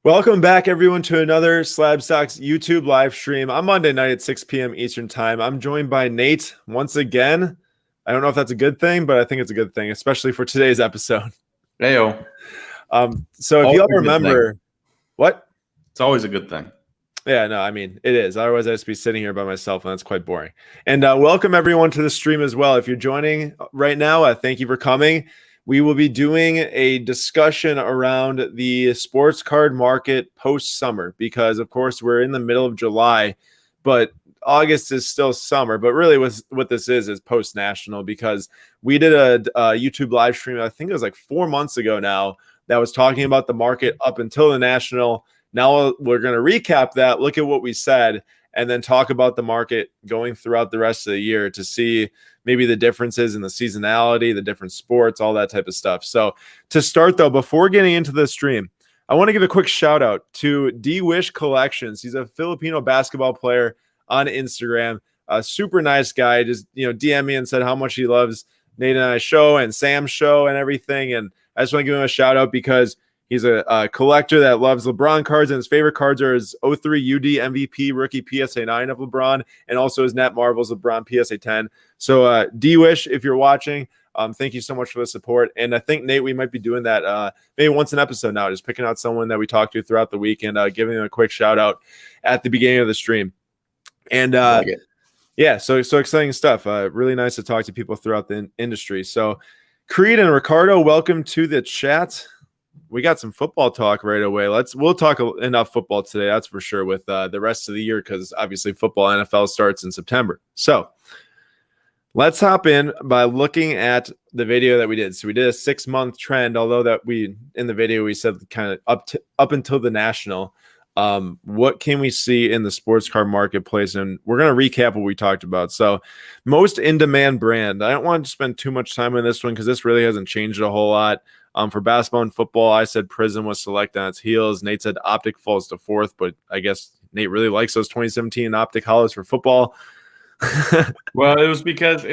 Welcome back, everyone, to another Slab Stocks YouTube live stream on Monday night at 6 p.m. Eastern Time. I'm joined by Nate once again. I don't know if that's a good thing, but I think it's a good thing, especially for today's episode. Heyo. So if y'all remember, what? It's always a good thing. Yeah, no, I mean, it is. Otherwise, I'd just be sitting here by myself, and that's quite boring. And welcome, everyone, to the stream as well. If you're joining right now, thank you for coming. We will be doing a discussion around the sports card market post-summer because, of course, we're in the middle of July, but August is still summer. But really what this is post-national because we did a YouTube live stream, I think it was like 4 months ago now, that was talking about the market up until the national. Now we're going to recap that, look at what we said, and then talk about the market going throughout the rest of the year to see maybe the differences in the seasonality, the different sports, all that type of stuff. So to start, though, before getting into the stream, I want to give a quick shout out to D-Wish Collections. He's a Filipino basketball player on Instagram, a super nice guy. Just, DM me and said how much he loves Nate and I's show and Sam's show and everything. And I just want to give him a shout out because he's a collector that loves LeBron cards, and his favorite cards are his 03 UD MVP rookie PSA 9 of LeBron, and also his Net Marbles LeBron PSA 10. So D-Wish, if you're watching, thank you so much for the support. And I think, Nate, we might be doing that maybe once an episode now, just picking out someone that we talked to throughout the week and giving them a quick shout out at the beginning of the stream. And yeah, so exciting stuff. Really nice to talk to people throughout the industry. So Creed and Ricardo, welcome to the chat. We got some football talk right away. We'll talk enough football today, that's for sure, with the rest of the year because obviously football NFL starts in September. So let's hop in by looking at the video that we did. So we did a 6-month trend, although that in the video we said kind of up until the national. What can we see in the sports card marketplace? And we're going to recap what we talked about. So most in-demand brand. I don't want to spend too much time on this one because this really hasn't changed a whole lot. For basketball and football, I said Prism was select on its heels. Nate said Optic falls to 4th, but I guess Nate really likes those 2017 Optic Hollows for football. Well, it was because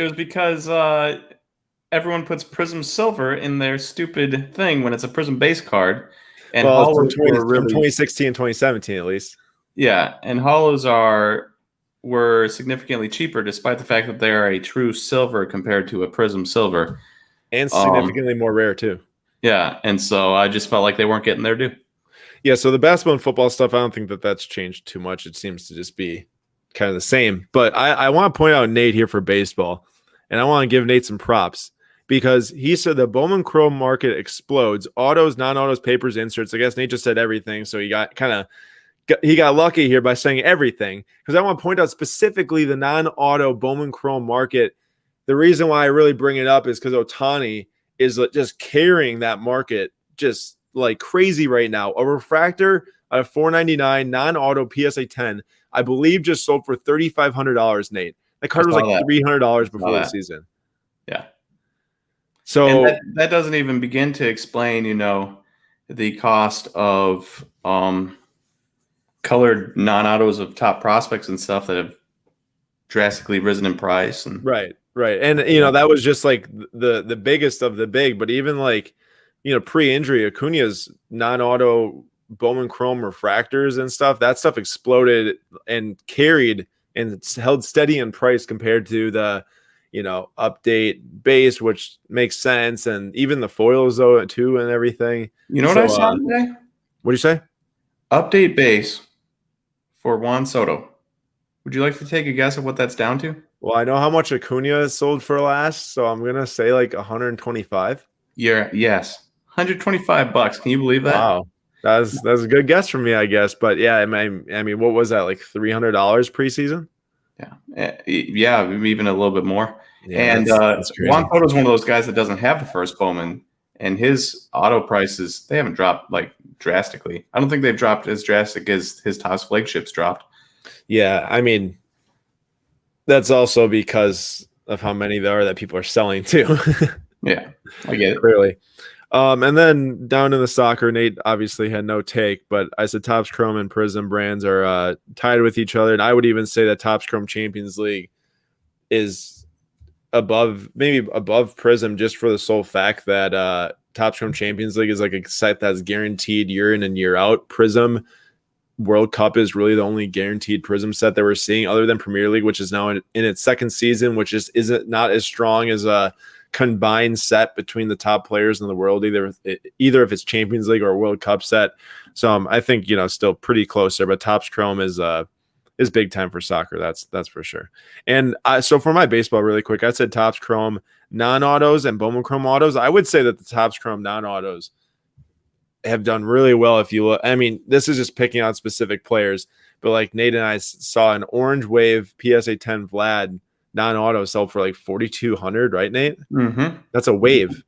everyone puts Prism Silver in their stupid thing when it's a Prism base card. And Hollows from 2016 and 2017 at least. Yeah, and Hollows were significantly cheaper despite the fact that they are a true silver compared to a Prism Silver. And significantly more rare too. Yeah, and so I just felt like they weren't getting their due. Yeah, so the basketball and football stuff, I don't think that's changed too much. It seems to just be kind of the same. But I want to point out Nate here for baseball, and I want to give Nate some props because he said the Bowman Chrome market explodes. Autos, non-autos, papers, inserts. I guess Nate just said everything, so he got lucky here by saying everything because I want to point out specifically the non-auto Bowman Chrome market. The reason why I really bring it up is because Ohtani is just carrying that market just like crazy right now. A refractor at a $499 non-auto PSA 10, I believe, just sold for $3,500. Nate, that card was like $300 before the season. Yeah. So and that doesn't even begin to explain, the cost of colored non-autos of top prospects and stuff that have drastically risen in price. And right. And, that was just like the biggest of the big, but even like, pre-injury, Acuna's non-auto Bowman Chrome refractors and stuff, that stuff exploded and carried and held steady in price compared to the, update base, which makes sense. And even the foils though too and everything. What I saw today? What'd you say? Update base for Juan Soto. Would you like to take a guess at what that's down to? Well, I know how much Acuna sold for last, so I'm gonna say like 125. Yes, $125. Can you believe that? Wow, that's a good guess from me, I guess. But yeah, I mean, what was that, like $300 preseason? Yeah, even a little bit more. Yeah, and Juan Soto is one of those guys that doesn't have the first Bowman, and his auto prices, they haven't dropped like drastically. I don't think they've dropped as drastic as his Topps flagships dropped. Yeah, I mean, that's also because of how many there are that people are selling too. Yeah, I get it. Clearly. And then down in the soccer, Nate obviously had no take, but I said Topps Chrome and Prism brands are tied with each other. And I would even say that Topps Chrome Champions League is maybe above Prism, just for the sole fact that Topps Chrome Champions League is like a site that's guaranteed year in and year out. Prism World Cup is really the only guaranteed Prism set that we're seeing, other than Premier League, which is now in its second season, which isn't not as strong as a combined set between the top players in the world, either if it's Champions League or a World Cup set. So I think still pretty close there, but Topps Chrome is big time for soccer. That's for sure. And so for my baseball, really quick, I said Topps Chrome non-autos and Bowman Chrome autos. I would say that the Topps Chrome non-autos have done really well. If you look, I mean, this is just picking out specific players, but like Nate and I saw an Orange Wave PSA 10 Vlad non-auto sell for like 4,200, right, Nate? Mm-hmm. That's a wave.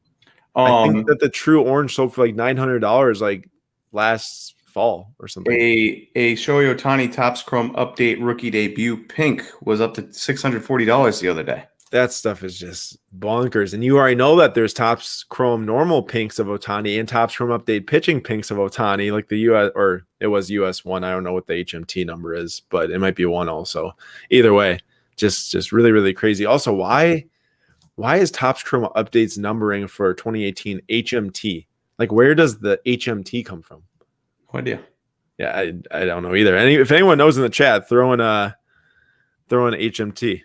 I think that the true orange sold for like $900 like last fall or something. A Shohei Ohtani Topps Chrome update rookie debut pink was up to $640 the other day. That stuff is just bonkers. And you already know that there's Topps Chrome normal pinks of Ohtani and Topps Chrome update pitching pinks of Ohtani, like the US, or it was US 1. I don't know what the HMT number is, but it might be 1 also. Either way, just really, really crazy. Also, why is Topps Chrome updates numbering for 2018 HMT? Like, where does the HMT come from? No idea. Yeah, I don't know either. If anyone knows in the chat, throw in HMT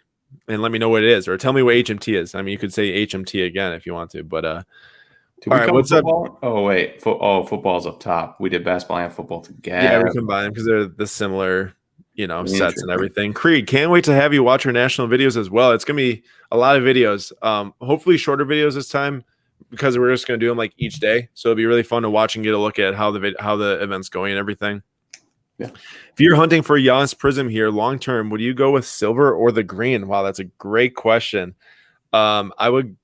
and let me know what it is, or tell me what HMT is. I mean, you could say HMT again if you want to, but all right, what's football? up? Oh wait, football's up top. We did basketball and football together. Yeah, we combine them because they're the similar, sets and everything. Creed, can't wait to have you watch our national videos as well. It's gonna be a lot of videos. Hopefully shorter videos this time, because we're just gonna do them like each day. So it'll be really fun to watch and get a look at how the event's going and everything. Yeah. If you're hunting for a Giannis Prism here long term, would you go with silver or the green? Wow, that's a great question. I would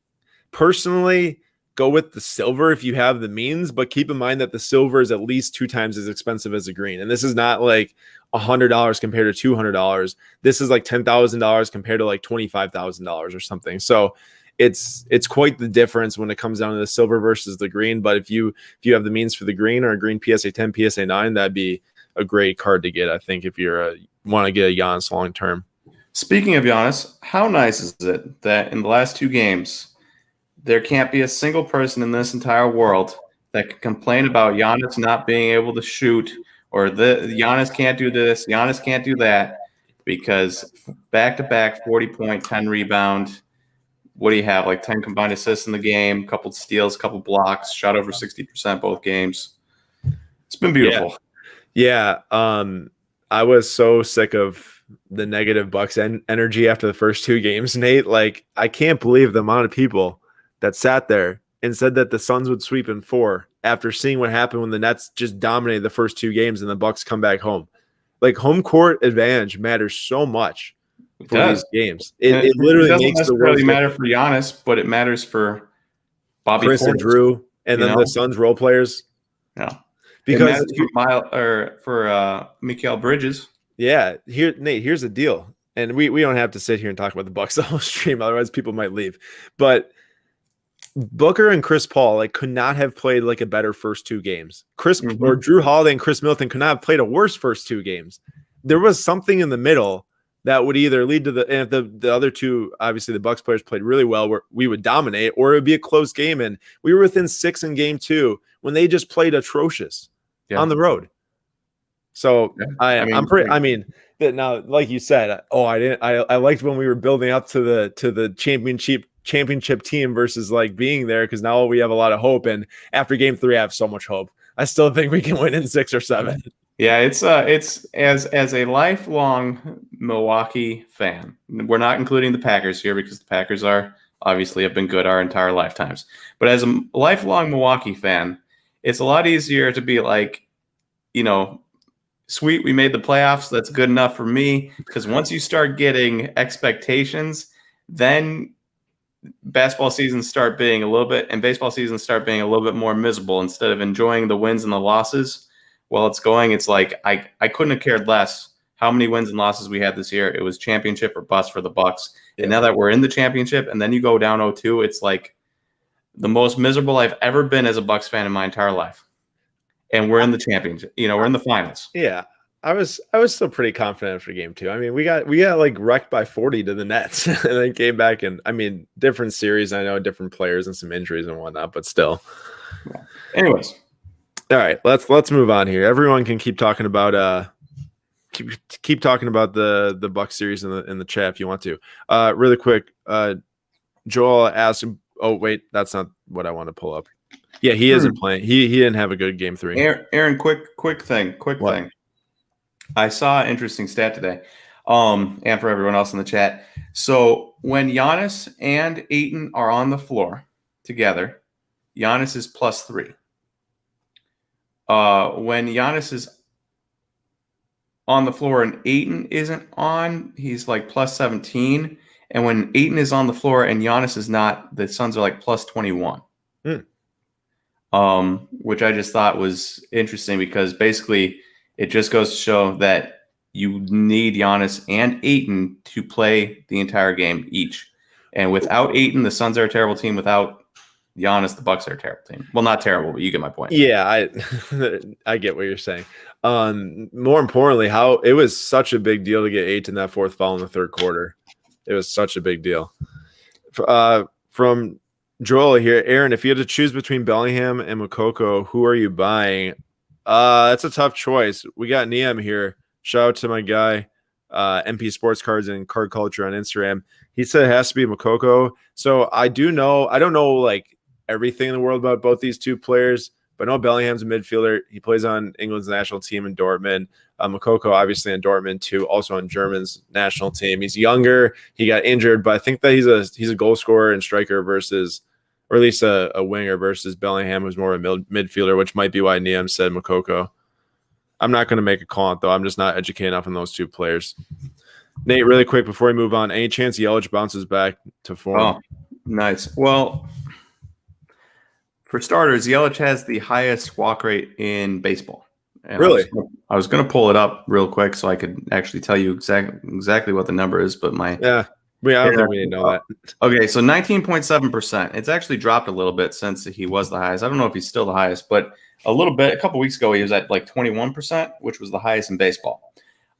personally go with the silver if you have the means, but keep in mind that the silver is at least 2 times as expensive as the green. And this is not like $100 compared to $200. This is like $10,000 compared to like $25,000 or something. So it's quite the difference when it comes down to the silver versus the green. But if you have the means for the green or a green PSA 10, PSA 9, that'd be a great card to get, I think, if you're want to get a Giannis long term. Speaking of Giannis, how nice is it that in the last 2 games, there can't be a single person in this entire world that can complain about Giannis not being able to shoot, or Giannis can't do this, Giannis can't do that, because back-to-back 40-point, 10 rebound. What do you have? Like 10 combined assists in the game, couple steals, couple blocks, shot over 60% both games. It's been beautiful. Yeah. I was so sick of the negative Bucks energy after the first 2 games, Nate. Like, I can't believe the amount of people that sat there and said that the Suns would sweep in 4 after seeing what happened when the Nets just dominated the first 2 games and the Bucks come back home. Like, home court advantage matters so much for these games. It literally doesn't makes necessarily matter for Giannis, but it matters for Bobby Chris Portis, and Drew, and then the Suns role players. Yeah, because for Mikal Bridges. Yeah, Nate, here's the deal, and we don't have to sit here and talk about the Bucks the whole stream, otherwise people might leave. But Booker and Chris Paul could not have played like a better first 2 games. Or Drew Holiday and Chris Middleton could not have played a worse first 2 games. There was something in the middle that would either lead to and if the other 2, obviously the Bucks players played really well, where we would dominate, or it would be a close game. And we were within 6 in game 2 when they just played atrocious on the road. So I mean that now, like you said, I liked when we were building up to the championship team versus like being there, because now we have a lot of hope. And after game 3, I have so much hope. I still think we can win in 6 or 7. Yeah, it's as a lifelong Milwaukee fan. We're not including the Packers here because the Packers obviously have been good our entire lifetimes. But as a lifelong Milwaukee fan, it's a lot easier to be like, sweet, we made the playoffs. That's good enough for me. Because once you start getting expectations, then baseball seasons start being a little bit more miserable. Instead of enjoying the wins and the losses while it's going, it's like I couldn't have cared less how many wins and losses we had this year. It was championship or bust for the Bucks. Yeah. And now that we're in the championship and then you go down 0-2, it's like the most miserable I've ever been as a Bucks fan in my entire life. And we're in the championship. We're in the finals. Yeah. was still pretty confident after game 2. I mean, we got like wrecked by 40 to the Nets, and then came back, and I mean, different series. I know, different players and some injuries and whatnot, but still. Yeah. Anyways, all right, let's move on here. Everyone can keep talking about keep talking about the Bucks series in the chat if you want to. Really quick, Joel asked. Oh wait, that's not what I want to pull up. Yeah, he isn't playing. He didn't have a good game 3. Aaron, quick thing. I saw an interesting stat today, and for everyone else in the chat. So when Giannis and Ayton are on the floor together, Giannis is +3. When Giannis is on the floor and Ayton isn't on, he's like +17. And when Ayton is on the floor and Giannis is not, the Suns are like +21. Which I just thought was interesting, because basically it just goes to show that you need Giannis and Ayton to play the entire game each. And without Ayton, the Suns are a terrible team. Without Giannis, the Bucks are a terrible team. Well, not terrible, but you get my point. Yeah, I get what you're saying. More importantly, how it was such a big deal to get 8 in that fourth foul in the third quarter. It was such a big deal. From Joel here, Aaron, if you had to choose between Bellingham and Makoko, who are you buying? That's a tough choice. We got Niam here. Shout out to my guy, MP Sports Cards and Card Culture on Instagram. He said it has to be Makoko. So I don't know like everything in the world about both these two players, but I know Bellingham's a midfielder. He plays on England's national team in Dortmund. Makoko, obviously, in Dortmund too, also on German's national team. He's younger. He got injured, but I think that he's a goal scorer and striker versus, or at least a winger versus Bellingham, who's more of a midfielder, which might be why Niam said Makoko. I'm not going to make a call on it, though. I'm just not educated enough on those two players. Nate, really quick before we move on, any chance Yelich bounces back to form? Oh, nice. Well, for starters, Yelich has the highest walk rate in baseball. And really? I was going to pull it up real quick so I could actually tell you exactly what the number is, but I don't think we need to know that. Okay, so 19.7%. It's actually dropped a little bit since he was the highest. I don't know if he's still the highest, but a couple weeks ago, he was at like 21%, which was the highest in baseball.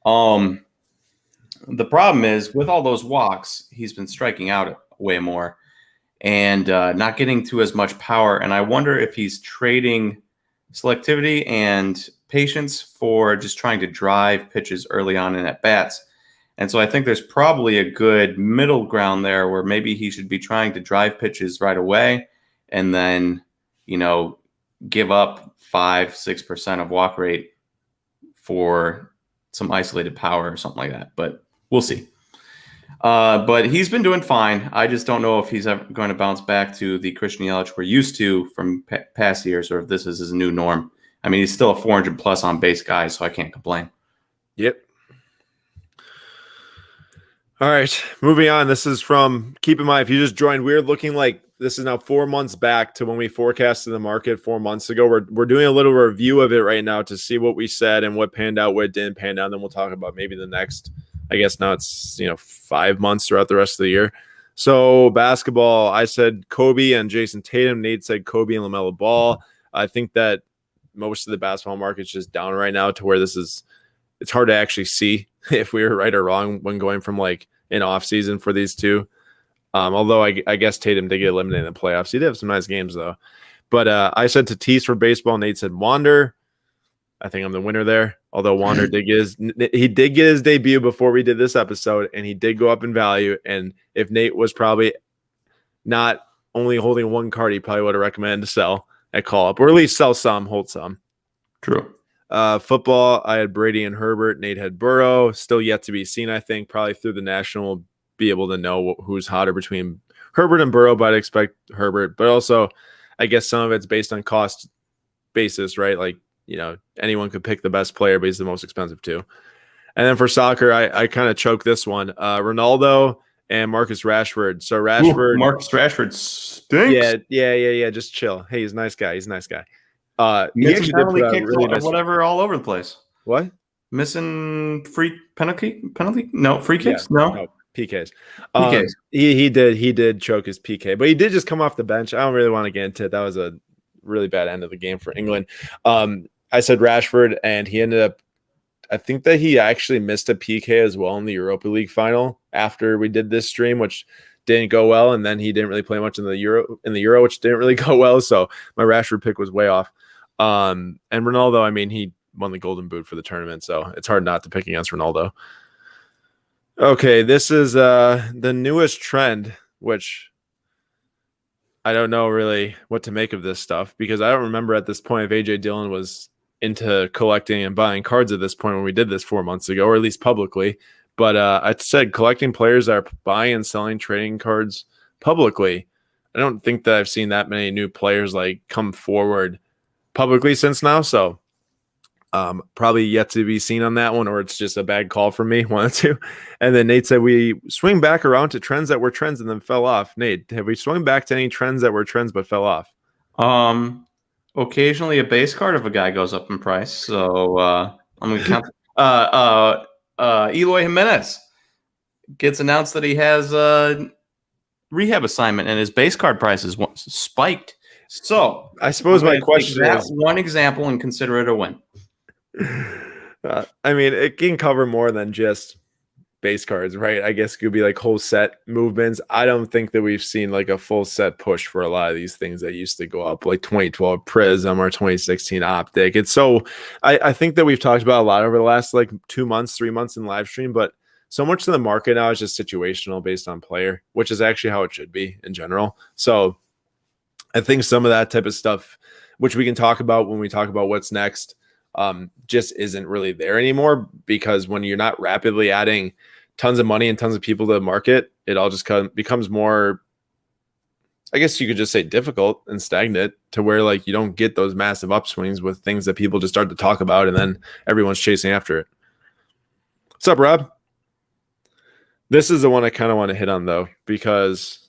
The problem is, with all those walks, he's been striking out way more and not getting to as much power. And I wonder if he's trading selectivity and patience for just trying to drive pitches early on in at bats. And so I think there's probably a good middle ground there where maybe he should be trying to drive pitches right away and then, give up 5-6% of walk rate for some isolated power or something like that. But we'll see. But he's been doing fine. I just don't know if he's ever going to bounce back to the Christian Yelich we're used to from past years, or if this is his new norm. I mean, he's still a 400+ on base guy, so I can't complain. Yep. All right, moving on. This is from, keep in mind, if you just joined, we're looking like this is now 4 months back to when we forecasted the market 4 months ago. We're doing a little review of it right now to see what we said and what panned out, what didn't pan out. Then we'll talk about maybe the next, I guess now it's 5 months throughout the rest of the year. So basketball, I said Kobe and Jason Tatum. Nate said Kobe and LaMelo Ball. I think that most of the basketball market's just down right now to where it's hard to actually see if we were right or wrong when going from like an off season for these two. Although I guess Tatum did get eliminated in the playoffs. He did have some nice games though. But I said Tatis for baseball. Nate said Wander. I think I'm the winner there. Although Wander did get his debut before we did this episode, and he did go up in value. And if Nate was probably not only holding one card, he probably would have recommended to sell at call up, or at least sell some, hold some. True. Football, I had Brady and Herbert. Nate had Burrow. Still yet to be seen, I think. Probably through the national, we'll be able to know who's hotter between Herbert and Burrow, but I'd expect Herbert. But also, I guess some of it's based on cost basis, right? Like, anyone could pick the best player, but he's the most expensive too. And then for soccer, I kind of choked this one. Ronaldo and Marcus Rashford. So Rashford. Marcus Rashford stinks. Yeah. Just chill. Hey, he's a nice guy. He actually penalty kicks or whatever all over the place. What? Missing free penalty? No, free kicks? Yeah, no, PKs. PKs. He did choke his PK, but he did just come off the bench. I don't really want to get into it. That was a really bad end of the game for England. I said Rashford, and he ended up I think that he actually missed a PK as well in the Europa League final after we did this stream, which didn't go well, and then he didn't really play much in the Euro, which didn't really go well. So my Rashford pick was way off. And Ronaldo, I mean, he won the Golden Boot for the tournament, so it's hard not to pick against Ronaldo. Okay, this is the newest trend, which I don't know really what to make of this stuff, because I don't remember at this point if AJ Dillon was into collecting and buying cards at this point when we did this 4 months ago, or at least publicly. But I said collecting players that are buying and selling trading cards publicly. I don't think that I've seen that many new players like come forward publicly since now. So probably yet to be seen on that one, or it's just a bad call from me, one or two. And then Nate said we swing back around to trends that were trends and then fell off. Nate, have we swung back to any trends that were trends but fell off? Occasionally a base card of a guy goes up in price. So I'm gonna count. Eloy Jimenez gets announced that he has a rehab assignment and his base card price is spiked. So I suppose my question is one example and consider it a win. I mean, it can cover more than just base cards, right? I guess it could be like whole set movements. I don't think that we've seen like a full set push for a lot of these things that used to go up, like 2012 Prism or 2016 Optic. It's so I think that we've talked about a lot over the last like 2 months, 3 months in live stream, but so much of the market now is just situational based on player, which is actually how it should be in general. So I think some of that type of stuff, which we can talk about when we talk about what's next, just isn't really there anymore, because when you're not rapidly adding tons of money and tons of people to the market, it all just becomes more, I guess you could just say, difficult and stagnant, to where like you don't get those massive upswings with things that people just start to talk about and then everyone's chasing after it. What's up, Rob? This is the one I kind of want to hit on though, because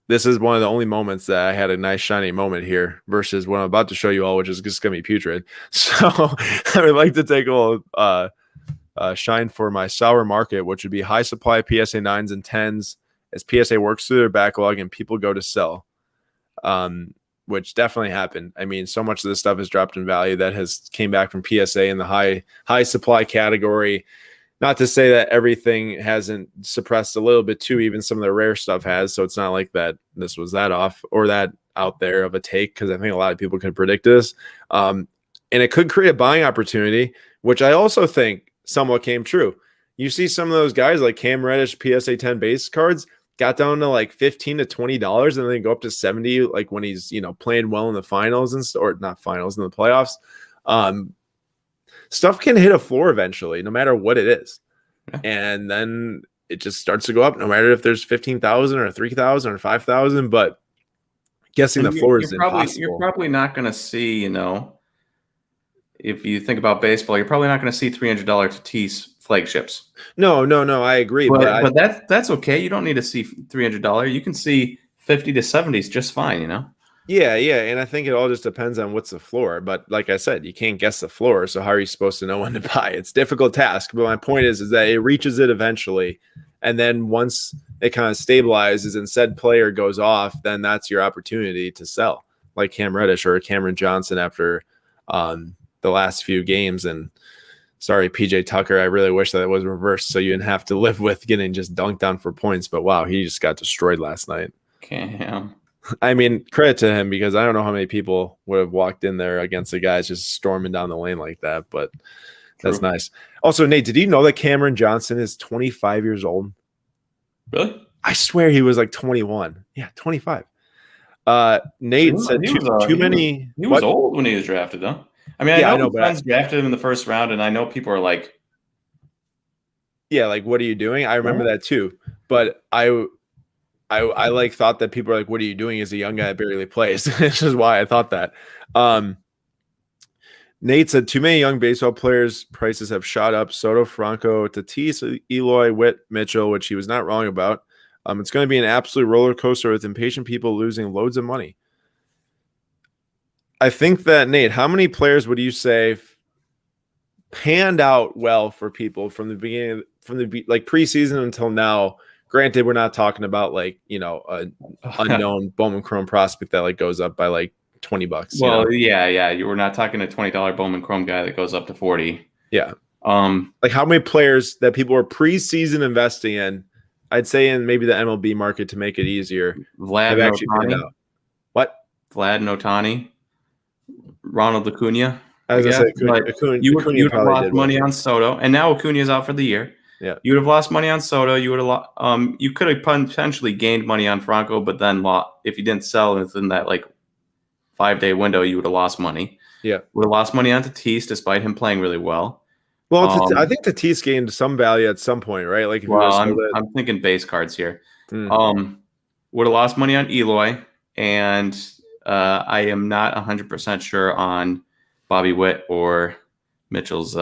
this is one of the only moments that I had a nice shiny moment here versus what I'm about to show you all, which is just going to be putrid. So I would like to take a little shine for my sour market, which would be high supply PSA 9s and 10s as PSA works through their backlog and people go to sell, which definitely happened. I mean, so much of this stuff has dropped in value that has came back from PSA in the high supply category. Not to say that everything hasn't suppressed a little bit too, even some of the rare stuff has. So it's not like that this was that off or that out there of a take, because I think a lot of people could predict this. And it could create a buying opportunity, which I also think somewhat came true. You see some of those guys like Cam Reddish PSA 10 base cards got down to like $15 to $20 and then go up to 70, like when he's, playing well in the finals or not finals, in the playoffs. Stuff can hit a floor eventually, no matter what it is. Yeah. And then it just starts to go up, no matter if there's 15,000 or 3,000 or 5,000. But guessing the floor is impossible. You're probably not going to see, if you think about baseball, you're probably not going to see $300 Tatis flagships. No, I agree. But that's okay. You don't need to see $300. You can see 50 to 70s just fine, Yeah, and I think it all just depends on what's the floor. But like I said, you can't guess the floor, so how are you supposed to know when to buy? It's a difficult task. But my point is that it reaches it eventually, and then once it kind of stabilizes and said player goes off, then that's your opportunity to sell, like Cam Reddish or Cameron Johnson after the last few games. And sorry, PJ Tucker, I really wish that it was reversed, so you didn't have to live with getting just dunked on for points. But wow, he just got destroyed last night. Cam. I mean, credit to him, because I don't know how many people would have walked in there against the guys just storming down the lane like that, but that's nice. Also, Nate, did you know that Cameron Johnson is 25 years old? Really? I swear he was like 21. Yeah, 25. Nate said too many. He was old when he was drafted, though. I mean, I know friends drafted him in the first round, and I know people are like, yeah, like, what are you doing? I remember that too. But I like thought that people are like, what are you doing as a young guy that barely plays? This is why I thought that. Nate said too many young baseball players prices have shot up. Soto, Franco, Tatis, Eloy, Witt, Mitchell, which he was not wrong about. It's going to be an absolute roller coaster with impatient people losing loads of money. I think that, Nate, how many players would you say panned out well for people from the beginning, like preseason until now? Granted, we're not talking about like, an unknown Bowman Chrome prospect that like goes up by like $20. Well, yeah. You were not talking a $20 Bowman Chrome guy that goes up to 40. Yeah. Like how many players that people are preseason investing in, I'd say in maybe the MLB market to make it easier, Vlad have actually panned Notani, out. What? Vlad Notani, Ronald Acuna, I I was gonna say guess. But you Acuna would have probably lost did well. money on Soto, and now Acuna's out for the year. Yeah. You would have lost money on Soto. You would have you could have potentially gained money on Franco, but then if you didn't sell within that like 5-day window, you would have lost money. Yeah. Would have lost money on Tatis despite him playing really well. Well, I think Tatis gained some value at some point, right? Like if you would have sold it. I'm thinking base cards here. Mm. Would have lost money on Eloy, and I am not 100% sure on Bobby Witt or Mitchell's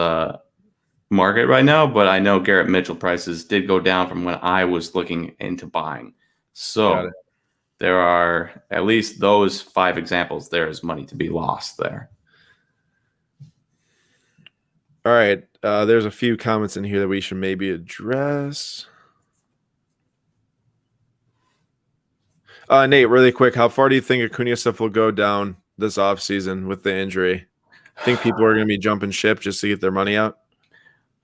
market right now, but I know Garrett Mitchell prices did go down from when I was looking into buying. So there are at least those 5 examples. There is money to be lost there. All right. There's a few comments in here that we should maybe address. Nate, really quick, how far do you think Acuna stuff will go down this offseason with the injury? Think people are going to be jumping ship just to get their money out?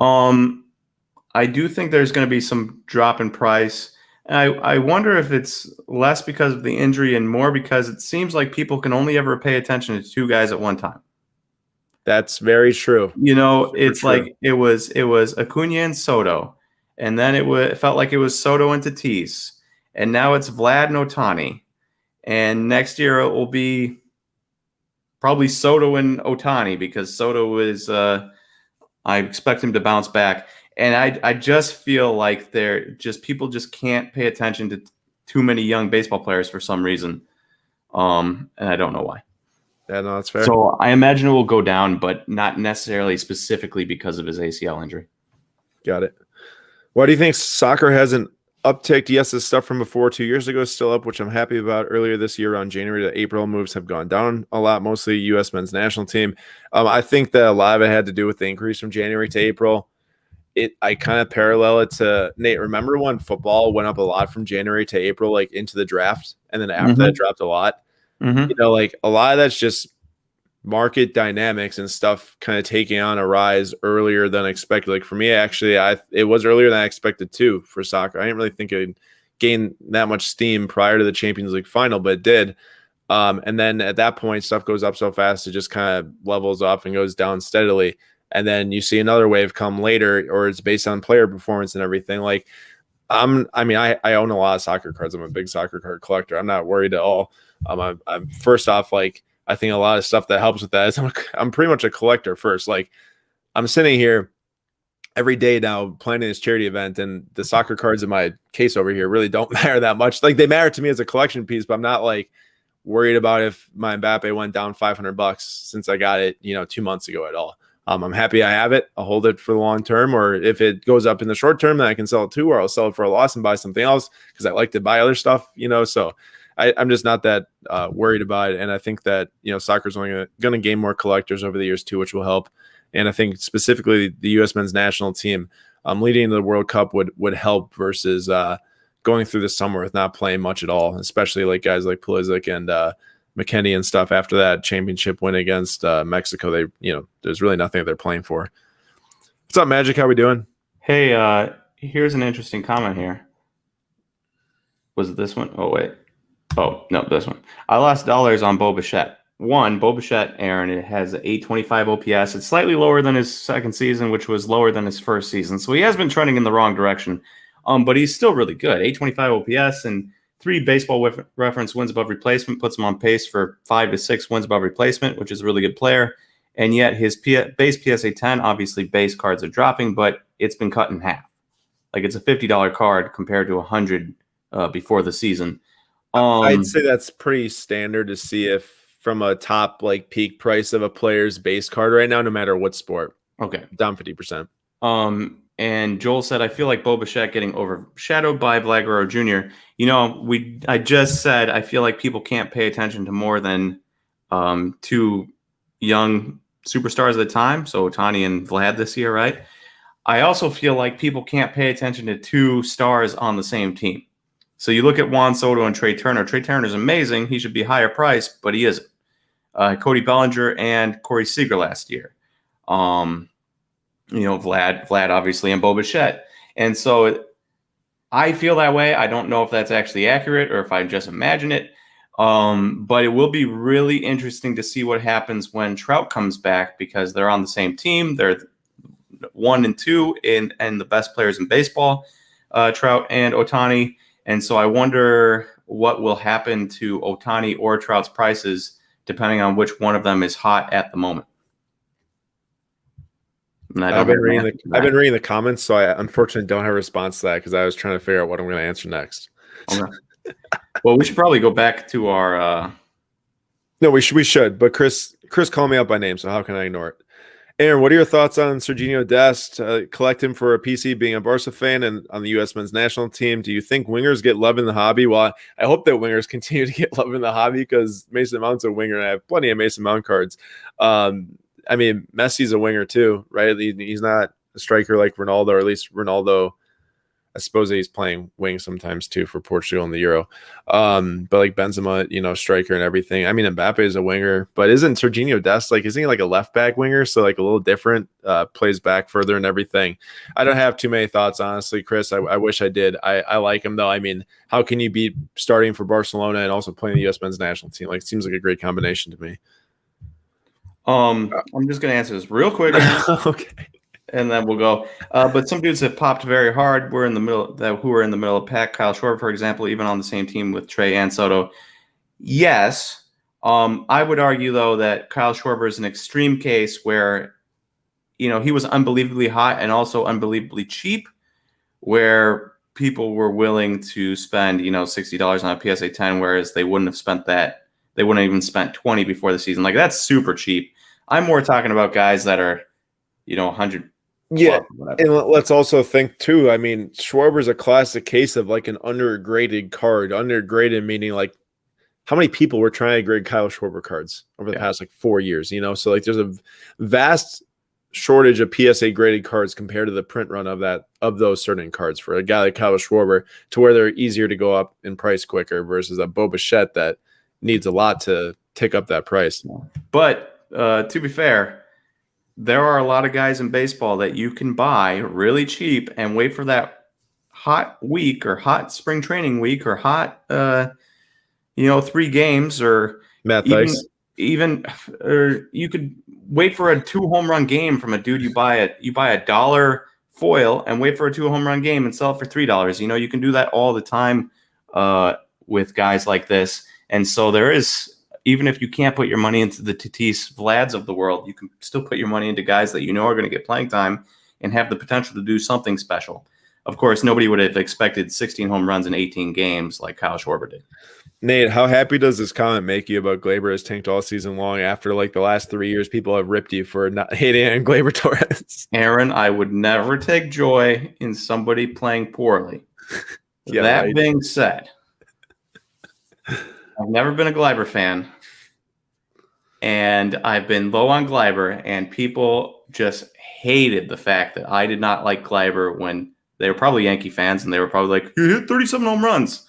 I do think there's going to be some drop in price. I wonder if it's less because of the injury and more because it seems like people can only ever pay attention to 2 guys at one time. That's very true. It's true. Like it was Acuna and Soto, and then it felt like it was Soto and Tatis, and now it's Vlad and Ohtani, and next year it will be probably Soto and Ohtani because Soto is I expect him to bounce back. And I just feel like people just can't pay attention to too many young baseball players for some reason. And I don't know why. Yeah, no, that's fair. So I imagine it will go down, but not necessarily specifically because of his ACL injury. Got it. Why do you think soccer hasn't upticked? Yes, the stuff from before 2 years ago is still up, which I'm happy about. Earlier this year, around January to April, moves have gone down a lot, mostly U.S. men's national team. I think that a lot of it had to do with the increase from January to April. I kind of parallel it to Nate. Remember when football went up a lot from January to April, like into the draft, and then after that it dropped a lot? Like a lot of that's just market dynamics and stuff kind of taking on a rise earlier than expected. Like for me, actually, it was earlier than I expected too for soccer. I didn't really think it would gain that much steam prior to the Champions League final, but it did. And then at that point, stuff goes up so fast, it just kind of levels off and goes down steadily. And then you see another wave come later, or it's based on player performance and everything. Like, I own a lot of soccer cards. I'm a big soccer card collector. I'm not worried at all. I'm first off, like, I think a lot of stuff that helps with that is I'm pretty much a collector first. Like, I'm sitting here every day now planning this charity event, and the soccer cards in my case over here really don't matter that much. Like, they matter to me as a collection piece, but I'm not like worried about if my Mbappe went down $500 since I got it, 2 months ago at all. I'm happy I have it. I'll hold it for the long term, or if it goes up in the short term, then I can sell it too, or I'll sell it for a loss and buy something else because I like to buy other stuff, So I'm just not that worried about it. And I think that, soccer is only going to gain more collectors over the years too, which will help. And I think specifically the U.S. men's national team leading into the World Cup would help versus going through the summer with not playing much at all, especially like guys like Pulisic and McKennie and stuff. After that championship win against Mexico, there's really nothing that they're playing for. What's up, Magic? How we doing? Hey, here's an interesting comment here. Was it this one? Oh, wait. Oh, no, this one. I lost dollars on Bo Bichette. Bo Bichette, Aaron, it has an 825 OPS. It's slightly lower than his second season, which was lower than his first season. So he has been trending in the wrong direction. But he's still really good. 825 OPS and 3 baseball reference wins above replacement puts him on pace for 5 to 6 wins above replacement, which is a really good player. And yet his base PSA 10, obviously base cards are dropping, but it's been cut in half. Like, it's a $50 card compared to $100 before the season. I'd say that's pretty standard to see if from a top like peak price of a player's base card right now, no matter what sport. Okay. Down 50%. And Joel said, I feel like Bo Bichette getting overshadowed by Vlad Guerrero Jr. I just said I feel like people can't pay attention to more than 2 young superstars at a time. So Ohtani and Vlad this year, right? I also feel like people can't pay attention to 2 stars on the same team. So you look at Juan Soto and Trey Turner. Trey Turner is amazing. He should be higher priced, but he isn't. Cody Bellinger and Corey Seager last year. Vlad obviously, and Bo Bichette. And so I feel that way. I don't know if that's actually accurate or if I just imagine it. But it will be really interesting to see what happens when Trout comes back, because they're on the same team. They're 1 and 2 and the best players in baseball, Trout and Ohtani. And so I wonder what will happen to Ohtani or Trout's prices depending on which one of them is hot at the moment. And I've been reading the comments, so I unfortunately don't have a response to that because I was trying to figure out what I'm going to answer next. Okay. Well, we should probably go back to our. No, we should. But Chris called me out by name, so how can I ignore it? Aaron, what are your thoughts on Serginho Dest? Collect him for a PC being a Barca fan and on the U.S. men's national team. Do you think wingers get love in the hobby? Well, I hope that wingers continue to get love in the hobby because Mason Mount's a winger, and I have plenty of Mason Mount cards. I mean, Messi's a winger too, right? He's not a striker like Ronaldo, or at least Ronaldo. I suppose he's playing wing sometimes too for Portugal in the Euro. But like Benzema, striker and everything. I mean, Mbappe is a winger, but isn't Serginho Dest isn't he like a left back winger? So like a little different, plays back further and everything. I don't have too many thoughts, honestly, Chris. I wish I did. I like him though. I mean, how can you beat starting for Barcelona and also playing the U.S. men's national team? Like, it seems like a great combination to me. I'm just going to answer this real quick. Okay. And then we'll go. But some dudes that popped very hard were in the middle. Who were in the middle of the pack. Kyle Schwarber, for example, even on the same team with Trey and Soto. Yes, I would argue though that Kyle Schwarber is an extreme case where, he was unbelievably hot and also unbelievably cheap, where people were willing to spend $60 on a PSA 10, whereas they wouldn't have spent that. They wouldn't have even spent 20 before the season. Like, that's super cheap. I'm more talking about guys that are, 100. Yeah, and let's also think too. I mean, Schwarber's a classic case of like an undergraded card. Undergraded meaning like how many people were trying to grade Kyle Schwarber cards over the past like 4 years. So like there's a vast shortage of PSA graded cards compared to the print run of those certain cards for a guy like Kyle Schwarber, to where they're easier to go up in price quicker versus a Bo Bichette that needs a lot to tick up that price. But to be fair, there are a lot of guys in baseball that you can buy really cheap and wait for that hot week or hot spring training week or hot, 3 games, or even or you could wait for a 2 home run game from a dude you buy a dollar foil and wait for a 2 home run game and sell it for $3. You can do that all the time with guys like this. And so there is, even if you can't put your money into the Tatis Vlads of the world, you can still put your money into guys that are going to get playing time and have the potential to do something special. Of course, nobody would have expected 16 home runs in 18 games like Kyle Schwarber did. Nate, how happy does this comment make you about Gleyber has tanked all season long after like the last 3 years people have ripped you for not hating on Gleyber Torres? Aaron, I would never take joy in somebody playing poorly. That being said, I've never been a Gleyber fan, and I've been low on Gleyber, and people just hated the fact that I did not like Gleyber when they were probably Yankee fans, and they were probably like, "You hit 37 home runs,"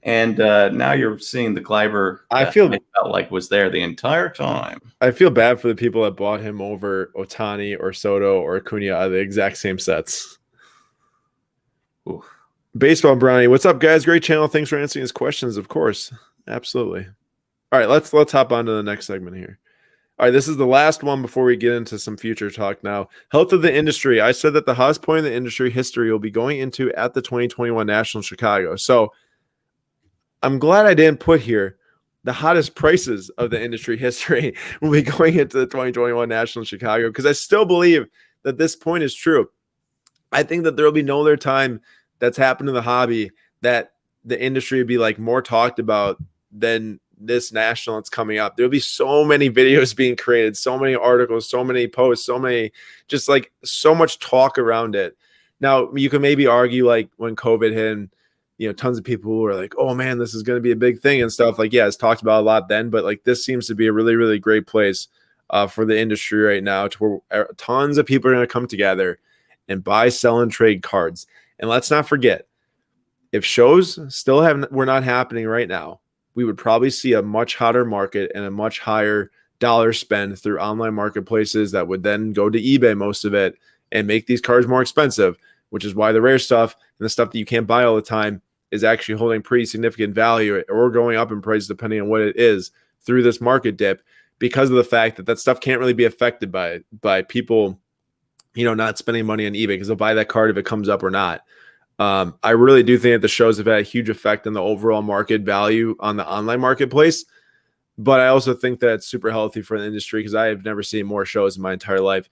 and now you're seeing the Gleyber I felt like was there the entire time. I feel bad for the people that bought him over Ohtani or Soto or Acuna out of the exact same sets. Oof. Baseball Brownie, what's up, guys? Great channel. Thanks for answering his questions, of course. Absolutely. All right, let's hop on to the next segment here. All right, this is the last one before we get into some future talk now. Health of the industry. I said that the hottest point in the industry history will be going into at the 2021 National Chicago. So I'm glad I didn't put here the hottest prices of the industry history will be going into the 2021 National Chicago, because I still believe that this point is true. I think that there will be no other time that's happened in the hobby that the industry would be like more talked about than this national that's coming up. There'll be so many videos being created, so many articles, so many posts, so much talk around it. Now, you can maybe argue like when COVID hit, and tons of people were like, oh man, this is going to be a big thing and stuff. Like, yeah, it's talked about a lot then, but like this seems to be a really, really great place for the industry right now, to where tons of people are going to come together and buy, sell, and trade cards. And let's not forget, if shows were not happening right now, we would probably see a much hotter market and a much higher dollar spend through online marketplaces that would then go to eBay, most of it, and make these cards more expensive, which is why the rare stuff and the stuff that you can't buy all the time is actually holding pretty significant value or going up in price depending on what it is through this market dip, because of the fact that that stuff can't really be affected by people, not spending money on eBay, because they'll buy that card if it comes up or not. I really do think that the shows have had a huge effect on the overall market value on the online marketplace. But I also think that it's super healthy for the industry, because I have never seen more shows in my entire life.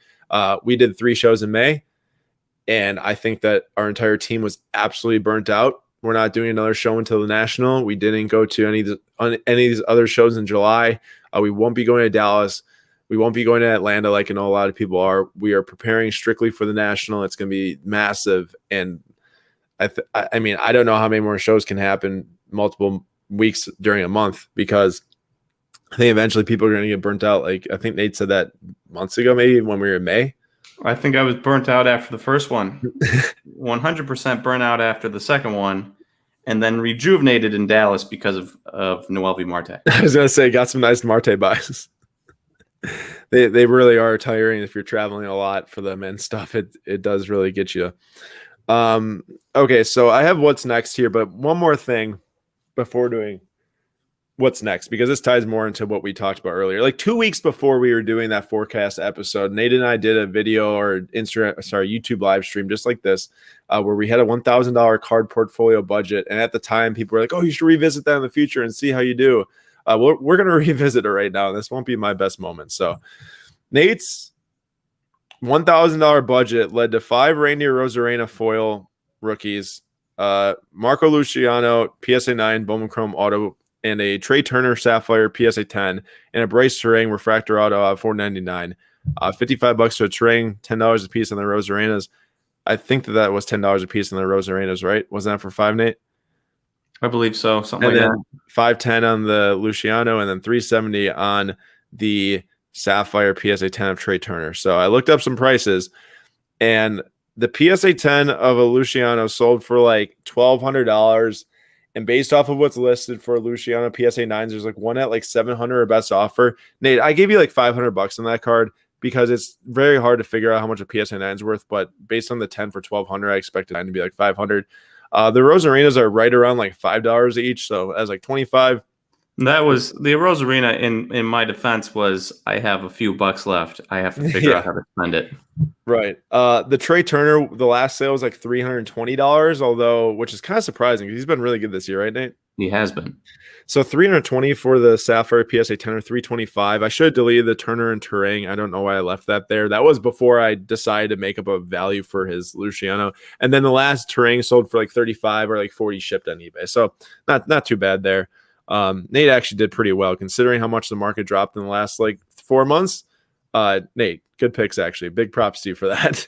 We did 3 shows in May, and I think that our entire team was absolutely burnt out. We're not doing another show until the National. We didn't go to any of these other shows in July. We won't be going to Dallas. We won't be going to Atlanta like I know a lot of people are. We are preparing strictly for the National. It's going to be massive. And I mean, I don't know how many more shows can happen multiple weeks during a month, because I think eventually people are going to get burnt out. Like, I think Nate said that months ago, maybe when we were in May. I think I was burnt out after the first one, 100% burnt out after the second one, and then rejuvenated in Dallas because of Noel V. Marte. I was going to say, got some nice Marte buys. They really are tiring if you're traveling a lot for them and stuff. It does really get you. Okay, so I have what's next here, but one more thing before doing what's next, because this ties more into what we talked about earlier. Like 2 weeks before we were doing that forecast episode, Nate and I did a video or YouTube live stream just like this, where we had a $1,000 card portfolio budget. And at the time, people were like, "Oh, you should revisit that in the future and see how you do." We're going to revisit it right now. This won't be my best moment. So Nate's $1,000 budget led to 5 Reindeer Rosarena foil rookies, Marco Luciano PSA 9 Bowman Chrome auto, and a Trey Turner Sapphire PSA 10, and a Bryce Terang refractor auto at $4.99. $55 to a Terang, $10 a piece on the Rosarenas. I think that was $10 a piece on the Rosarenas, right? Wasn't that for 5, Nate? I believe so, something and like then that. $5.10 on the Luciano, and then $3.70 on the Sapphire PSA 10 of Trey Turner. So I looked up some prices, and the PSA 10 of a Luciano sold for like $1,200. And based off of what's listed for Luciano PSA 9s, there's like one at like 700 or best offer. Nate, I gave you like $500 on that card, because it's very hard to figure out how much a PSA 9 is worth. But based on the 10 for $1,200, I expected 9 to be like $500. The Rosarenas are right around like $5 each, so as like 25. That was the Rosarena. In my defense, was I have a few bucks left. I have to figure out how to spend it. Right. The Trey Turner, the last sale was like $320, which is kind of surprising because he's been really good this year, right, Nate? He has been. So $320 for the Sapphire PSA 10 or $325. I should have deleted the Turner and Terang. I don't know why I left that there. That was before I decided to make up a value for his Luciano. And then the last Terang sold for like 35 or like 40 shipped on eBay. So not too bad there. Nate actually did pretty well considering how much the market dropped in the last like 4 months. Nate, good picks actually. Big props to you for that.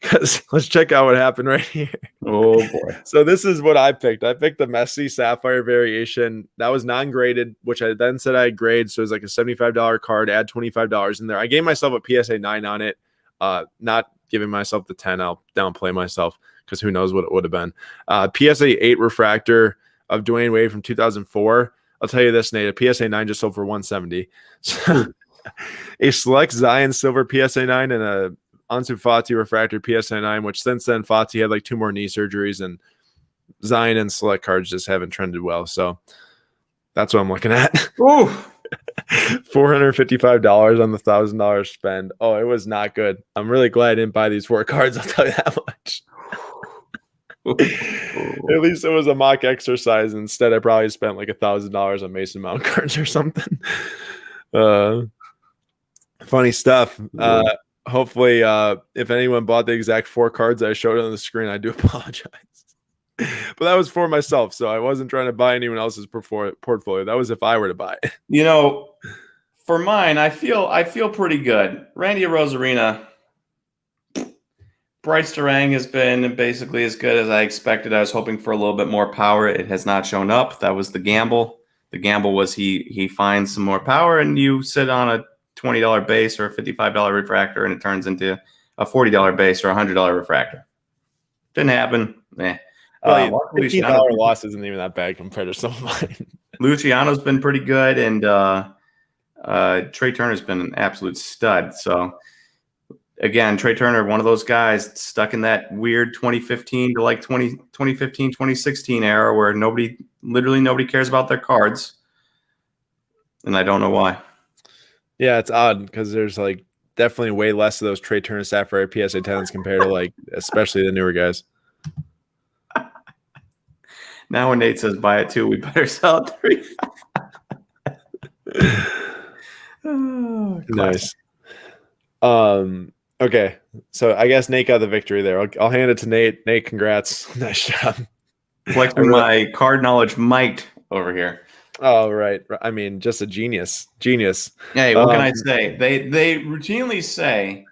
Because let's check out what happened right here. Oh boy. So this is what I picked. I picked the Messi Sapphire variation. That was non-graded, which I then said I'd grade. So it was like a $75 card, add $25 in there. I gave myself a PSA 9 on it. Not giving myself the 10. I'll downplay myself because who knows what it would have been. PSA 8 refractor of Dwayne Wade from 2004. I'll tell you this, Nate, a PSA 9 just sold for $170. So a select Zion silver PSA 9 and a Ansu Fati refractor PSA 9, which since then Fati had like 2 more knee surgeries, and Zion and select cards just haven't trended well. So that's what I'm looking at. Ooh. $455 on the $1,000 spend. Oh, it was not good. I'm really glad I didn't buy these 4 cards. I'll tell you that much. At least it was a mock exercise. Instead, I probably spent like $1,000 on Mason Mount cards or something. Funny stuff. Hopefully, if anyone bought the exact 4 cards I showed on the screen, I do apologize. But that was for myself, so I wasn't trying to buy anyone else's portfolio. That was if I were to buy it. You know, for mine, I feel pretty good. Randy Rosarena, Bryce Terang has been basically as good as I expected. I was hoping for a little bit more power. It has not shown up. That was the gamble. The gamble was he finds some more power, and you sit on a $20 base or a $55 refractor, and it turns into a $40 base or a $100 refractor. Didn't happen. $15 loss isn't even that bad compared to some of mine. Luciano's been pretty good, and Trey Turner's been an absolute stud. So again, Trey Turner, one of those guys stuck in that weird 2015 to like 2015, 2016 era where literally nobody cares about their cards. And I don't know why. Yeah, it's odd because there's like definitely way less of those Trey Turner Sapphire PSA 10s compared to like especially the newer guys. Now when Nate says buy it too, we better sell it 3. Oh, Nice. Okay, so I guess Nate got the victory there. I'll hand it to Nate. Nate, congrats. Nice job. Flexing my card knowledge might over here. Oh, right. I mean, just a genius. Hey, what can I say? They routinely say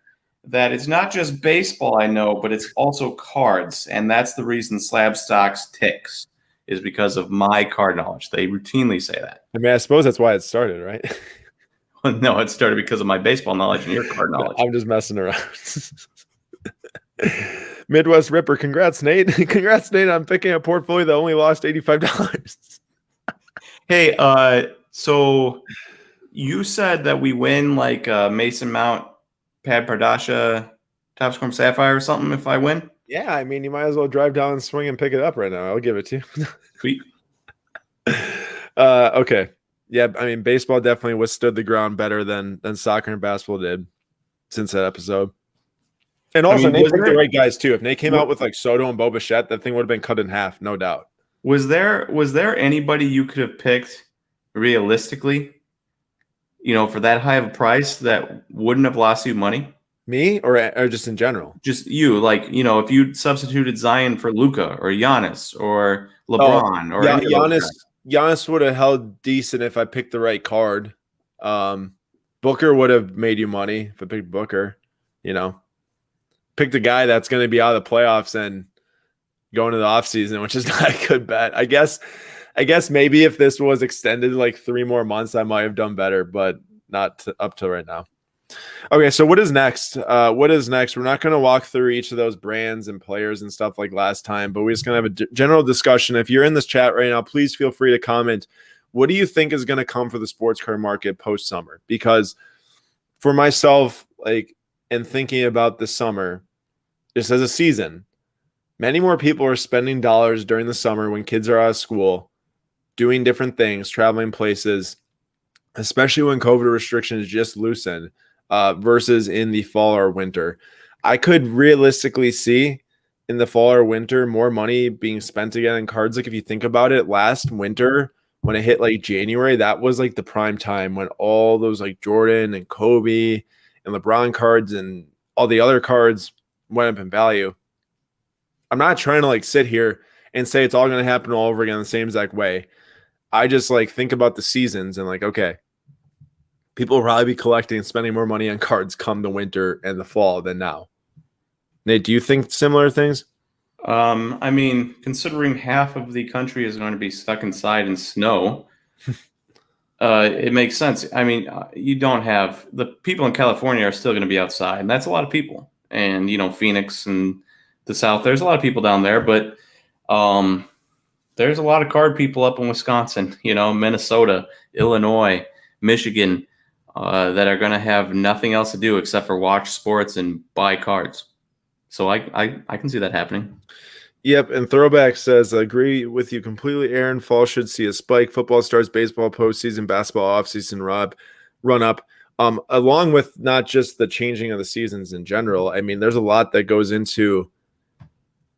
that it's not just baseball I know, but it's also cards, and that's the reason Slab Stocks ticks is because of my card knowledge. They routinely say that. I mean, I suppose that's why it started, right? No, it started because of my baseball knowledge and your card knowledge. I'm just messing around. Midwest Ripper, congrats, Nate. Congrats, Nate, on picking a portfolio that only lost $85. Hey, so you said that we win like Mason Mount, Pad Pardasha, Top Score Sapphire or something if I win? Yeah, I mean, you might as well drive down and swing and pick it up right now. I'll give it to you. Sweet. Okay. Yeah, I mean, baseball definitely withstood the ground better than soccer and basketball did since that episode. And also, Nate picked the right guys too. If Nate came out with like Soto and Bo Bichette, that thing would have been cut in half, no doubt. Was there anybody you could have picked realistically, for that high of a price that wouldn't have lost you money? Me or just in general? Just you, like, if you substituted Zion for Luka or Giannis or LeBron or any of those guys. Giannis would have held decent if I picked the right card. Booker would have made you money if I picked Booker, Picked a guy that's going to be out of the playoffs and going to the offseason, which is not a good bet. I guess maybe if this was extended like 3 more months, I might have done better, but not up to right now. Okay, so what is next? We're not going to walk through each of those brands and players and stuff like last time, but we're just going to have a general discussion. If you're in this chat right now, please feel free to comment. What do you think is going to come for the sports card market post-summer? Because for myself, and thinking about the summer, just as a season, many more people are spending dollars during the summer when kids are out of school, doing different things, traveling places, especially when COVID restrictions just loosen. Versus in the fall or winter. I could realistically see in the fall or winter more money being spent again in cards. Like if you think about it, last winter when it hit like January, that was like the prime time when all those like Jordan and Kobe and LeBron cards and all the other cards went up in value. I'm not trying to like sit here and say it's all going to happen all over again the same exact way. I just like think about the seasons and like, okay, people will probably be collecting and spending more money on cards come the winter and the fall than now. Nate, do you think similar things? I mean, considering half of the country is going to be stuck inside in snow, it makes sense. I mean, you don't have the people in California are still going to be outside, and that's a lot of people. And Phoenix and the South, there's a lot of people down there, but there's a lot of card people up in Wisconsin, Minnesota, Illinois, Michigan. That are going to have nothing else to do except for watch sports and buy cards. So I can see that happening. Yep, and Throwback says, I agree with you completely, Aaron. Fall should see a spike. Football starts, baseball postseason, basketball offseason run up. Along with not just the changing of the seasons in general. I mean, there's a lot that goes into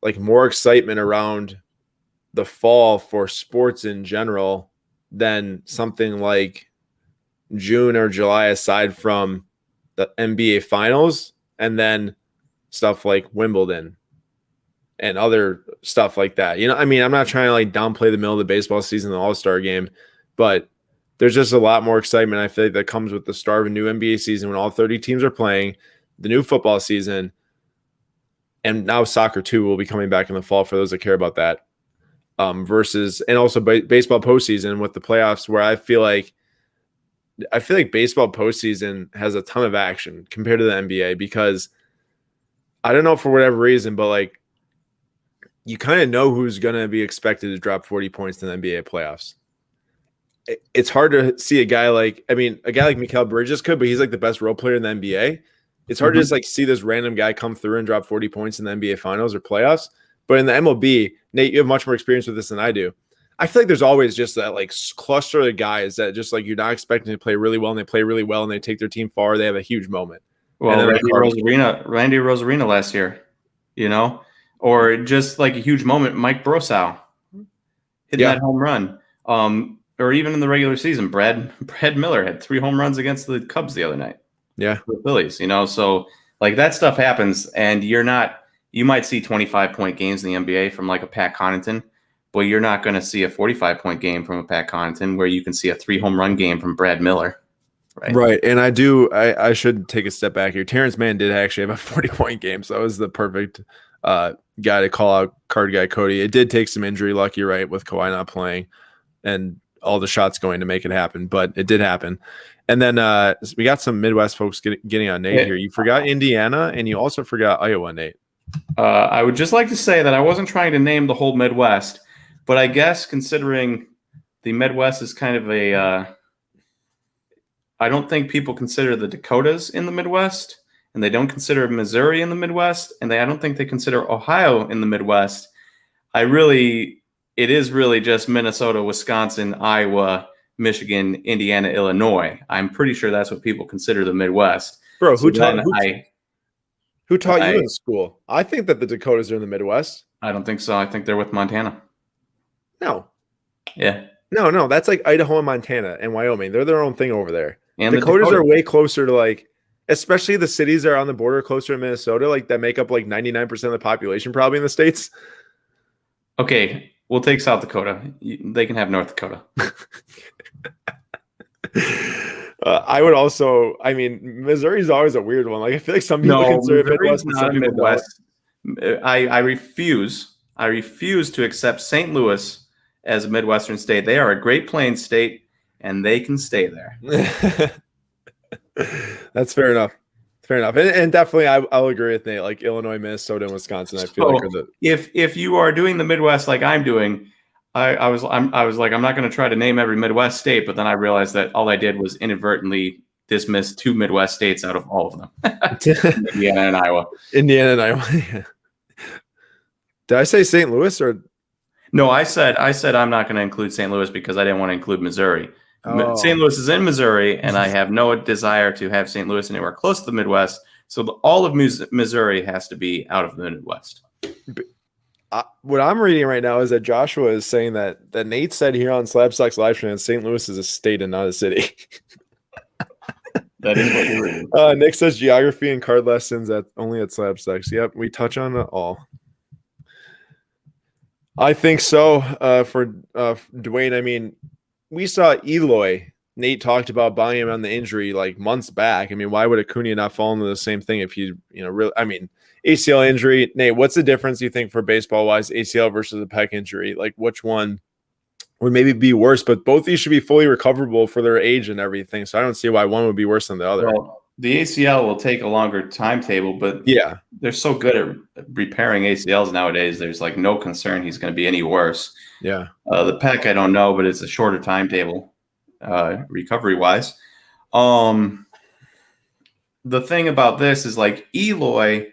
like more excitement around the fall for sports in general than something like June or July, aside from the NBA finals and then stuff like Wimbledon and other stuff like that. I mean, I'm not trying to like downplay the middle of the baseball season, the All-Star game, but there's just a lot more excitement, I feel like, that comes with the start of a new NBA season when all 30 teams are playing, the new football season, and now soccer too will be coming back in the fall for those that care about that. Versus, and also baseball postseason with the playoffs, where I feel like baseball postseason has a ton of action compared to the NBA because I don't know, for whatever reason, but like you kind of know who's going to be expected to drop 40 points in the NBA playoffs. It's hard to see a guy like Mikal Bridges could, but he's like the best role player in the NBA. It's hard to just like see this random guy come through and drop 40 points in the NBA Finals or playoffs. But in the MLB, Nate, you have much more experience with this than I do. I feel like there's always just that like cluster of guys that just like you're not expecting to play really well, and they play really well, and they take their team far. They have a huge moment. Well, Randy Rosarina last year, or just like a huge moment, Mike Brossow hitting that home run. Or even in the regular season, Brad Miller had 3 home runs against the Cubs the other night. Yeah, the Phillies, so like that stuff happens, and you might see 25-point games in the NBA from like a Pat Connaughton, but you're not going to see a 45-point game from a Pat Connaughton where you can see a 3 home run game from Brad Miller. Right. And I should take a step back here. Terrence Mann did actually have a 40-point game, so that was the perfect guy to call out card guy Cody. It did take some injury luck, you're right, with Kawhi not playing and all the shots going to make it happen, but it did happen. And then we got some Midwest folks getting on Nate here. You forgot Indiana, and you also forgot Iowa, Nate. I would just like to say that I wasn't trying to name the whole Midwest, but I guess considering the Midwest is kind of I don't think people consider the Dakotas in the Midwest, and they don't consider Missouri in the Midwest, and I don't think they consider Ohio in the Midwest. It is really just Minnesota, Wisconsin, Iowa, Michigan, Indiana, Illinois. I'm pretty sure that's what people consider the Midwest. Bro, who taught you in school? I think that the Dakotas are in the Midwest. I don't think so. I think they're with Montana. No. Yeah. No. That's like Idaho and Montana and Wyoming. They're their own thing over there. And Dakotas are way closer to like, especially the cities that are on the border closer to Minnesota, like that make up like 99% of the population probably in the States. Okay. We'll take South Dakota. They can have North Dakota. I would also, Missouri is always a weird one. Like I feel like some people consider it Midwest, and some people Midwest. I refuse to accept St. Louis as a Midwestern state. They are a Great Plains state, and they can stay there. That's fair enough. Fair enough, and definitely, I'll agree with Nate. Like Illinois, Minnesota, and Wisconsin, I feel like are the. If you are doing the Midwest like I'm doing, I was like, I'm not going to try to name every Midwest state, but then I realized that all I did was inadvertently dismiss 2 Midwest states out of all of them, Indiana and Iowa. Yeah. Did I say St. Louis or? No, I said I'm not going to include St. Louis because I didn't want to include Missouri. Oh. St. Louis is in Missouri, and I have no desire to have St. Louis anywhere close to the Midwest. So all of Missouri has to be out of the Midwest. What I'm reading right now is that Joshua is saying that Nate said here on Slabstox Live Stream that St. Louis is a state and not a city. That is what you're reading. Nick says geography and card lessons only at Slabstox. Yep, we touch on it all. I think so. For Dwayne, we saw Eloy. Nate talked about buying him on the injury like months back. Why would Acuna not fall into the same thing if really? ACL injury. Nate, what's the difference you think for baseball wise, ACL versus a pec injury? Like which one would maybe be worse? But both these should be fully recoverable for their age and everything. So I don't see why one would be worse than the other. Well, the ACL will take a longer timetable, but yeah, they're so good at repairing ACLs nowadays. There's like no concern he's going to be any worse. Yeah. The pec, I don't know, but it's a shorter timetable recovery wise. The thing about this is like Eloy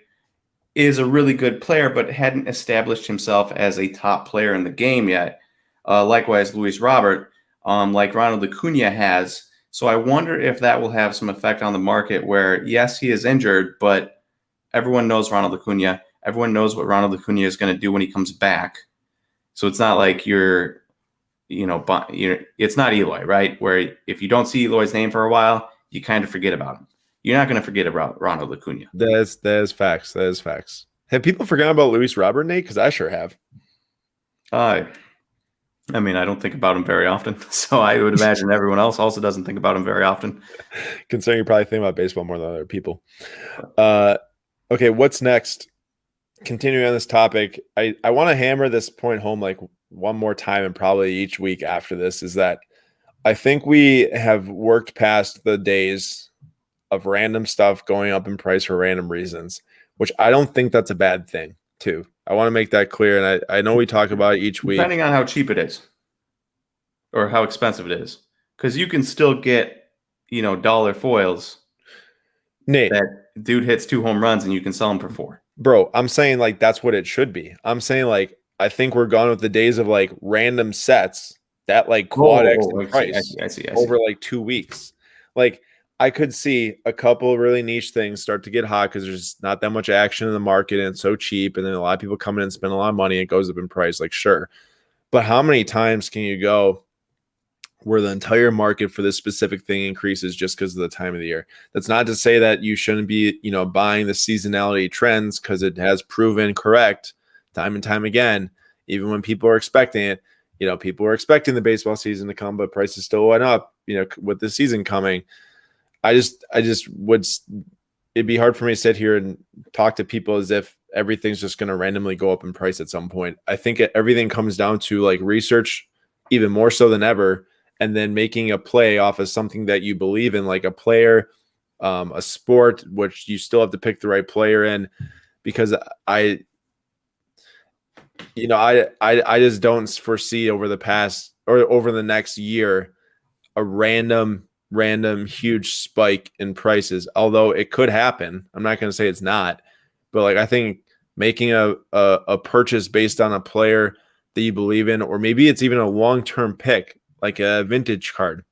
is a really good player, but hadn't established himself as a top player in the game yet. Likewise, Luis Robert, like Ronald Acuna has. So I wonder if that will have some effect on the market where, yes, he is injured, but everyone knows Ronald Acuna. Everyone knows what Ronald Acuna is going to do when he comes back. So it's not like it's not Eloy, right? Where if you don't see Eloy's name for a while, you kind of forget about him. You're not going to forget about Ronald Acuna. That is facts. That is facts. Have people forgotten about Luis Robert, Nate? Because I sure have. I don't think about him very often. So I would imagine everyone else also doesn't think about him very often. Considering you probably think about baseball more than other people. Okay, what's next? Continuing on this topic, I want to hammer this point home like one more time and probably each week after this is that I think we have worked past the days of random stuff going up in price for random reasons, which I don't think that's a bad thing too. I want to make that clear. And I know we talk about it each week. Depending on how cheap it is or how expensive it is. Because you can still get, dollar foils Nate, dude hits 2 home runs and you can sell him for 4. Bro, I'm saying like that's what it should be. I'm saying like I think we're gone with the days of like random sets that like quad X in I see, I price see, I see, I over see. like 2 weeks. Like I could see a couple of really niche things start to get hot because there's not that much action in the market and it's so cheap, and then a lot of people come in and spend a lot of money and it goes up in price. Like sure, but how many times can you go where the entire market for this specific thing increases just because of the time of the year? That's not to say that you shouldn't be, buying the seasonality trends, because it has proven correct time and time again. Even when people are expecting it, people are expecting the baseball season to come, but prices still went up, with the season coming. I just would, it'd be hard for me to sit here and talk to people as if everything's just going to randomly go up in price at some point. I think everything comes down to like research, even more so than ever, and then making a play off of something that you believe in, like a player, a sport, which you still have to pick the right player in, because I just don't foresee over the past or over the next year a random huge spike in prices. Although it could happen, I'm not going to say it's not, but like I think making a purchase based on a player that you believe in, or maybe it's even a long-term pick, like a vintage card,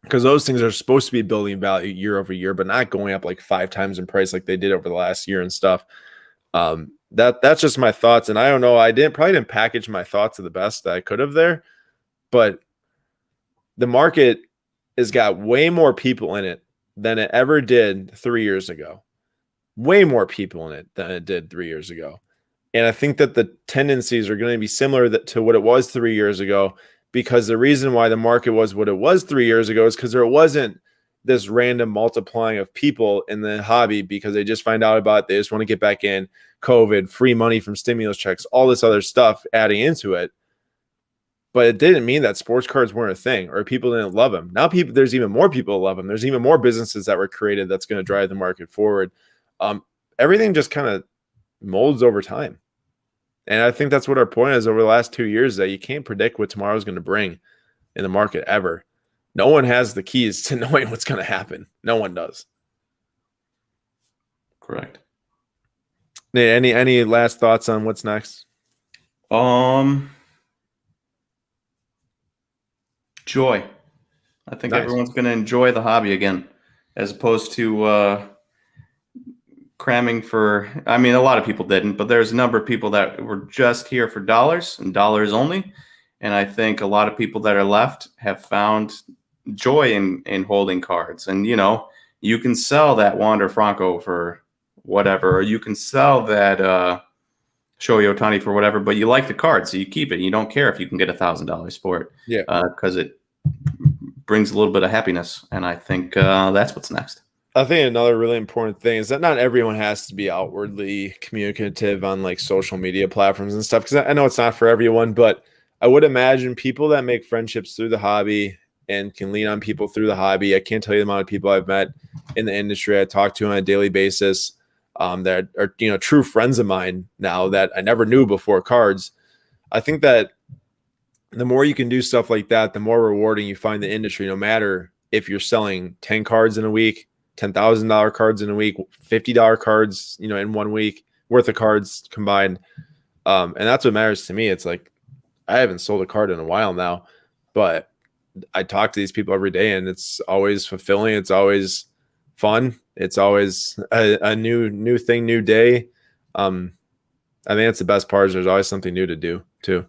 because those things are supposed to be building value year over year, but not going up like 5 times in price like they did over the last year and stuff. That's just my thoughts, and I don't know. I probably didn't package my thoughts to the best that I could have there, but the market has got way more people in it than it ever did 3 years ago. Way more people in it than it did 3 years ago. And I think that the tendencies are going to be similar to what it was 3 years ago, because the reason why the market was what it was 3 years ago is because there wasn't this random multiplying of people in the hobby because they just find out about it. They just want to get back in. COVID, free money from stimulus checks, all this other stuff adding into it. But it didn't mean that sports cards weren't a thing or people didn't love them. Now there's even more people who love them. There's even more businesses that were created that's going to drive the market forward. Everything just kind of molds over time. And I think that's what our point is over the last 2 years, that you can't predict what tomorrow is going to bring in the market ever. No one has the keys to knowing what's going to happen. No one does. Correct. Any last thoughts on what's next? Joy. I think Nice. everyone's going to enjoy the hobby again, as opposed to cramming for. I mean, a lot of people didn't, but there's a number of people that were just here for dollars and dollars only. And I think a lot of people that are left have found joy in holding cards. And, you can sell that Wander Franco for whatever, or you can sell that Shohei Ohtani for whatever, but you like the card, so you keep it. You don't care if you can get $1,000 for it. Yeah. Because it brings a little bit of happiness. And I think that's what's next. I think another really important thing is that not everyone has to be outwardly communicative on like social media platforms and stuff, because I know it's not for everyone, but I would imagine people that make friendships through the hobby and can lean on people through the hobby. I can't tell you the amount of people I've met in the industry I talk to on a daily basis that are true friends of mine now that I never knew before cards. I think that the more you can do stuff like that, the more rewarding you find the industry, no matter if you're selling 10 cards in a week, $10,000 cards in a week, $50 cards, in 1 week worth of cards combined. And that's what matters to me. It's like, I haven't sold a card in a while now, but I talk to these people every day and it's always fulfilling. It's always fun. It's always a new thing, new day. I think that's the best part, is there's always something new to do too.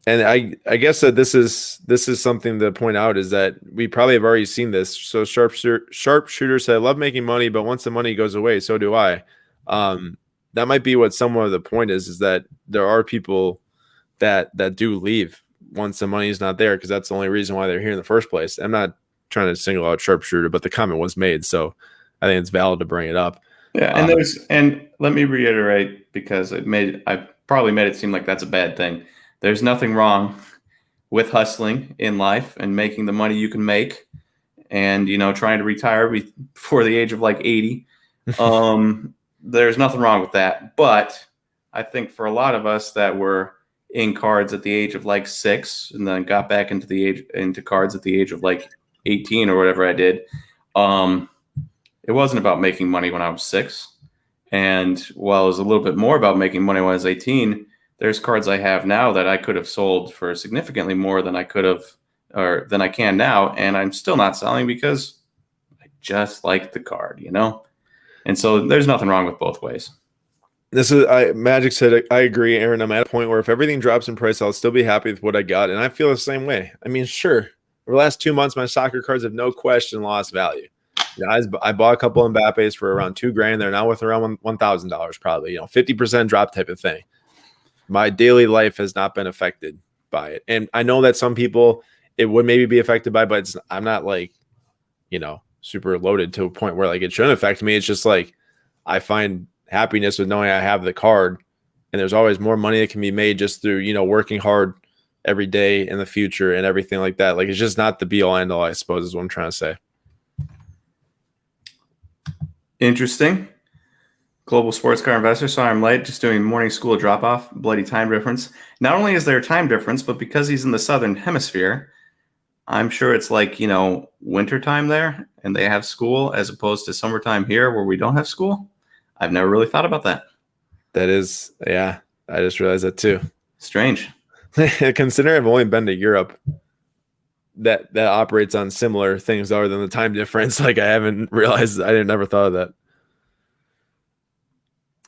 And I guess that this is something to point out, is that we probably have already seen this. So Sharpshooter said, "I love making money, but once the money goes away, so do I." That might be what some of the point is that there are people that do leave once the money is not there, because that's the only reason why they're here in the first place. I'm not trying to single out Sharpshooter, but the comment was made, so I think it's valid to bring it up. Yeah, and let me reiterate, because I probably made it seem like that's a bad thing. There's nothing wrong with hustling in life and making the money you can make, and trying to retire before the age of like 80. There's nothing wrong with that. But I think for a lot of us that were in cards at the age of like 6 and then got back into cards at the age of like 18 or whatever I did. It wasn't about making money when I was 6. And while it was a little bit more about making money when I was 18, there's cards I have now that I could have sold for significantly more than I could have, or than I can now. And I'm still not selling because I just like the card, you know? And so there's nothing wrong with both ways. Magic said, I agree, Aaron. I'm at a point where if everything drops in price, I'll still be happy with what I got. And I feel the same way. I mean, sure, over the last 2 months, my soccer cards have no question lost value. I bought a couple of Mbappe's for around $2,000. They're now worth around $1,000, probably, 50% drop type of thing. My daily life has not been affected by it. And I know that some people it would maybe be affected by, but I'm not like, super loaded to a point where like it shouldn't affect me. It's just like I find happiness with knowing I have the card, and there's always more money that can be made just through, working hard every day in the future and everything like that. Like it's just not the be all end all, I suppose, is what I'm trying to say. Interesting. Global sports car investor. Sorry, I'm late. Just doing morning school drop off. Bloody time difference. Not only is there a time difference, but because he's in the southern hemisphere, I'm sure it's like, winter time there and they have school as opposed to summertime here where we don't have school. I've never really thought about that. That is, yeah, I just realized that too. Strange. Considering I've only been to Europe, that operates on similar things other than the time difference. Like I haven't realized, I never thought of that.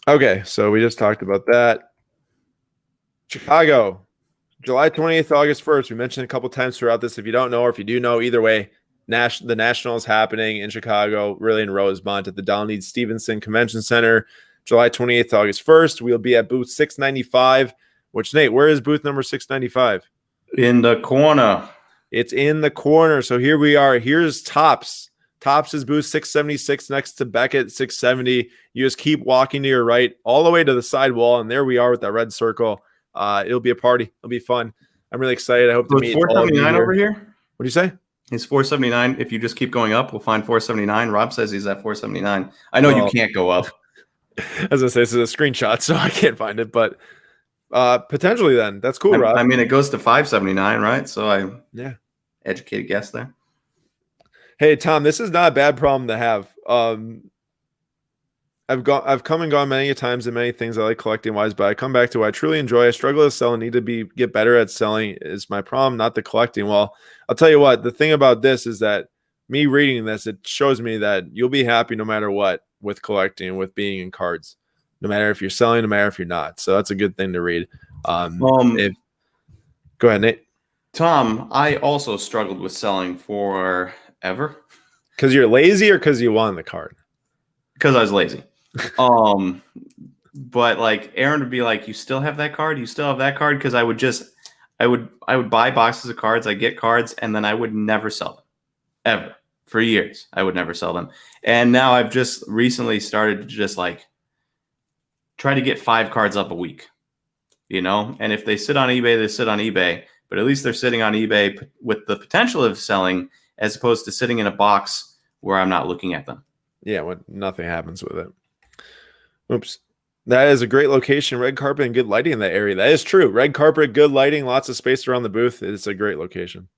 Okay, so we just talked about that. Chicago, July 20th, August 1st. We mentioned a couple times throughout this. If you don't know, or if you do know, either way, the National is happening in Chicago, really in Rosemont at the Donald Stevenson Convention Center, July 28th, August 1st. We'll be at booth 695, which, Nate, where is booth number 695? In the corner. It's in the corner. So here we are. Here's Topps. Topps is booth 676 next to Beckett 670. You just keep walking to your right all the way to the side wall, and there we are with that red circle. It'll be a party. It'll be fun. I'm really excited. I hope to meet all of you here. Over here? What do you say? He's 479. If you just keep going up, we'll find 479. Rob says he's at 479. I know you can't go up. As I say, this is a screenshot, so I can't find it, but potentially then. That's cool, Rob. I mean, it goes to 579, right? So educated guess there. Hey, Tom, this is not a bad problem to have. I've come and gone many times in many things I like collecting wise, but I come back to what I truly enjoy. I struggle to sell and need to get better at selling is my problem, not the collecting. Well, I'll tell you what, the thing about this is that me reading this, it shows me that you'll be happy no matter what with collecting and with being in cards, no matter if you're selling, no matter if you're not. So that's a good thing to read. Go ahead, Nate. Tom, I also struggled with selling forever. Because you're lazy or because you won the card? Because I was lazy. But like Aaron would be like, you still have that card? You still have that card? Because I would buy boxes of cards, I get cards, and then I would never sell them. Ever. For years. I would never sell them. And now I've just recently started to just like try to get 5 cards up a week. And if they sit on eBay, they sit on eBay. But at least they're sitting on eBay with the potential of selling as opposed to sitting in a box where I'm not looking at them. Yeah, when nothing happens with it. Oops. That is a great location. Red carpet and good lighting in that area. That is true. Red carpet, good lighting, lots of space around the booth. It's a great location.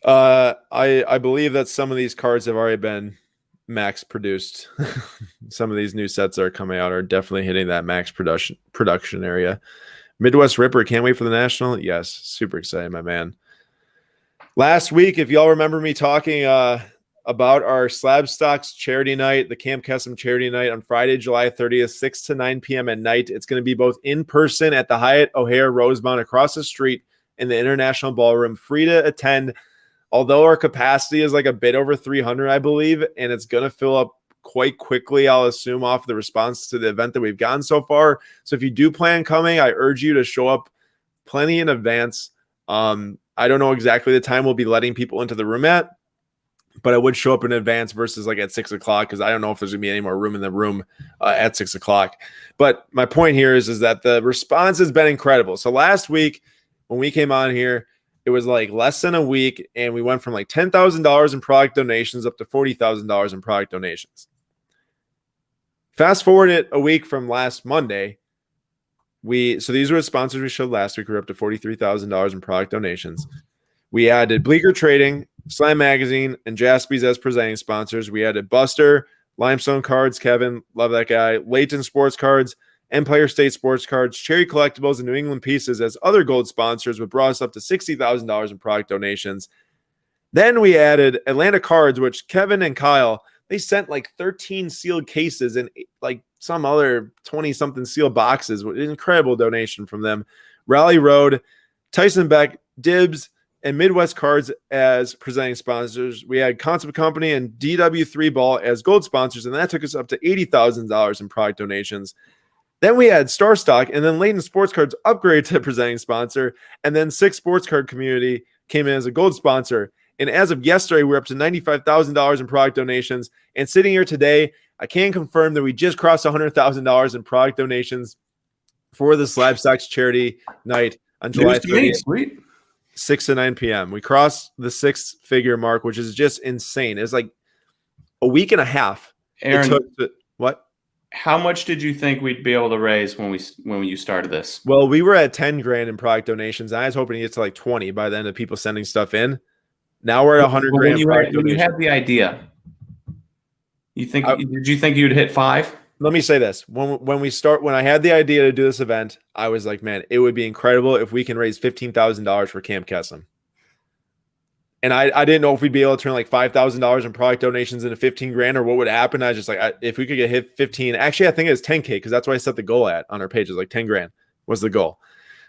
I believe that some of these cards have already been max produced. Some of these new sets that are coming out are definitely hitting that max production area. Midwest Ripper, can't wait for the National. Yes, super excited, my man. Last week, if y'all remember me talking about our Slab Stocks charity night, the Camp Kesem charity night on Friday, July 30th, 6 to 9 p.m. at night. It's going to be both in person at the Hyatt O'Hare Rosemont across the street in the International Ballroom, free to attend. Although our capacity is like a bit over 300, I believe, and it's going to fill up quite quickly, I'll assume, off the response to the event that we've gotten so far. So if you do plan coming, I urge you to show up plenty in advance. I don't know exactly the time we'll be letting people into the room at, but I would show up in advance versus like at 6 o'clock because I don't know if there's going to be any more room in the room at 6 o'clock. But my point here is that the response has been incredible. So last week when we came on here, it was like less than a week, and we went from like $10,000 in product donations up to $40,000 in product donations. Fast forward it a week from last Monday, So these were the sponsors we showed last week. We were up to $43,000 in product donations. We added Bleecker Trading, Slam Magazine, and Jaspy's as presenting sponsors. We added Buster, Limestone Cards, Kevin, love that guy, Layton Sports Cards, Empire State Sports Cards, Cherry Collectibles, and New England Pieces as other gold sponsors, which brought us up to $60,000 in product donations. Then we added Atlanta Cards, which Kevin and Kyle, they sent like 13 sealed cases and like some other 20-something sealed boxes. Incredible donation from them. Rally Road, Tyson Beck, Dibs, and Midwest Cards as presenting sponsors. We had Concept Company and DW3 Ball as gold sponsors, and that took us up to $80,000 in product donations. Then we had Star Stock, and then Layton Sports Cards upgraded to presenting sponsor, and then Six Sports Card Community came in as a gold sponsor. And as of yesterday, we're up to $95,000 in product donations. And sitting here today, I can confirm that we just crossed $100,000 in product donations for the Slab Stocks charity night on July 30th. Sweet. 6 to 9 p.m. We crossed the six-figure mark, which is just insane. It's like a week and a half. Aaron, what? How much did you think we'd be able to raise when you started this? Well, we were at 10 grand in product donations. I was hoping to get to like 20 by the end of people sending stuff in. Now we're at 100 grand. When you had the idea, did you think you'd hit 5? Let me say this. When I had the idea to do this event, I was like, man, it would be incredible if we can raise $15,000 for Camp Kesem. And I didn't know if we'd be able to turn like $5,000 in product donations into 15 grand or what would happen. I was just like, if we could get hit 15, actually, I think it was 10K because that's what I set the goal at on our pages. Like 10 grand was the goal.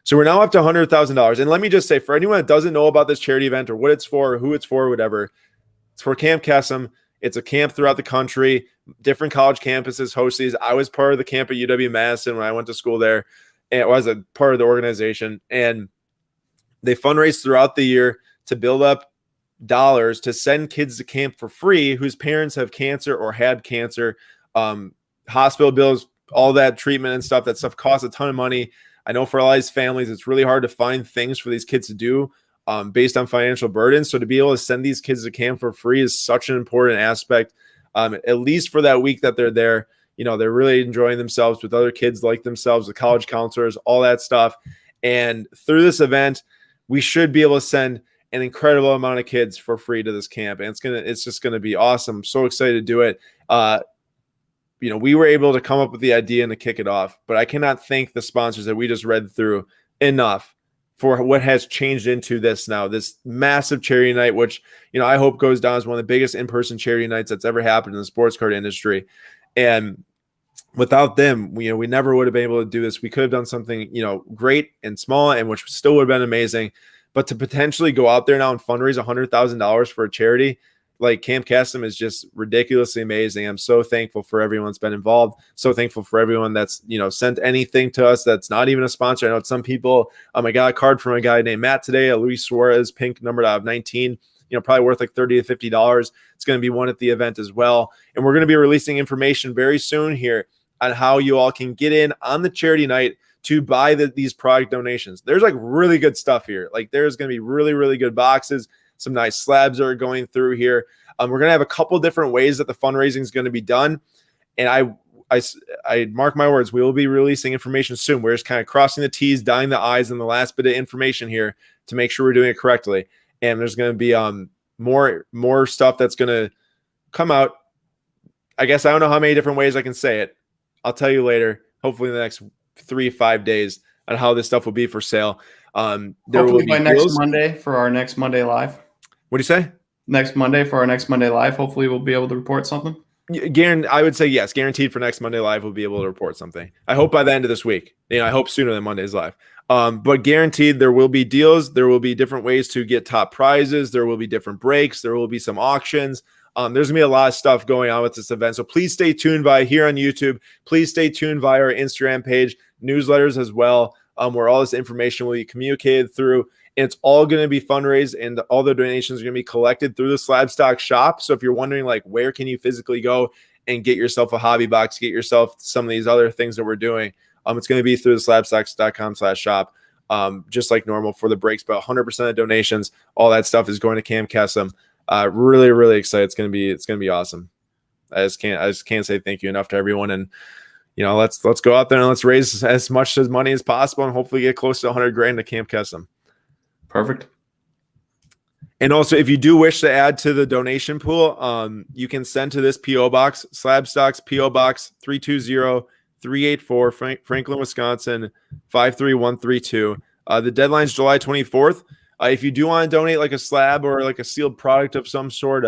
So we're now up to $100,000. And let me just say, for anyone that doesn't know about this charity event or what it's for, or who it's for, whatever, it's for Camp Kesem. It's a camp throughout the country. Different college campuses host these. I was part of the camp at UW-Madison when I went to school there, and it was a part of the organization. And they fundraise throughout the year to build up dollars to send kids to camp for free whose parents have cancer or had cancer. Hospital bills, all that treatment and stuff. That stuff costs a ton of money. I know for a lot of these families, it's really hard to find things for these kids to do based on financial burden. So to be able to send these kids to camp for free is such an important aspect. At least for that week that they're there, they're really enjoying themselves with other kids like themselves, the college counselors, all that stuff. And through this event, we should be able to send an incredible amount of kids for free to this camp. And it's just going to be awesome. I'm so excited to do it. We were able to come up with the idea and to kick it off, but I cannot thank the sponsors that we just read through enough for what has changed into this now, this massive charity night, which, I hope goes down as one of the biggest in-person charity nights that's ever happened in the sports card industry. And without them, we never would have been able to do this. We could have done something, great and small, and which still would have been amazing. But to potentially go out there now and fundraise $100,000 for a charity like Camp Kesem is just ridiculously amazing. I'm so thankful for everyone that's been involved. So thankful for everyone that's, sent anything to us that's not even a sponsor. I know some people, I got a card from a guy named Matt today, a Luis Suarez pink numbered out of 19, probably worth like $30 to $50. It's going to be one at the event as well. And we're going to be releasing information very soon here on how you all can get in on the charity night to buy these product donations. There's like really good stuff here. Like there's going to be really, really good boxes. Some nice slabs are going through here. We're going to have a couple different ways that the fundraising is going to be done. And I mark my words, we will be releasing information soon. We're just kind of crossing the T's, dotting the I's in the last bit of information here to make sure we're doing it correctly. And there's going to be more stuff that's going to come out. I guess I don't know how many different ways I can say it. I'll tell you later, hopefully in the next 3-5 days, on how this stuff will be for sale. There hopefully will be by next Monday for our next Monday live. What do you say? Next Monday for our next Monday live. Hopefully we'll be able to report something. I would say yes, guaranteed for next Monday live we'll be able to report something. I hope by the end of this week. I hope sooner than Monday's live. But guaranteed there will be deals. There will be different ways to get top prizes. There will be different breaks. There will be some auctions. There's going to be a lot of stuff going on with this event. So please stay tuned via here on YouTube. Please stay tuned via our Instagram page, newsletters as well, where all this information will be communicated through. And it's all going to be fundraised, and all the donations are going to be collected through the Slab Stock shop. So if you're wondering, like, where can you physically go and get yourself a hobby box, get yourself some of these other things that we're doing, it's going to be through the slabstocks.com/shop, just like normal for the breaks. But 100% of donations, all that stuff is going to Camp Kesem. Really, really excited. It's going to be awesome. I just can't say thank you enough to everyone. And let's go out there and let's raise as much as money as possible and hopefully get close to 100 grand to Camp Kesem. Perfect. And also, if you do wish to add to the donation pool, you can send to this P.O. Box, Slab Stocks, P.O. Box 320384, Franklin, Wisconsin 53132. The deadline's July 24th. If you do want to donate like a slab or like a sealed product of some sort,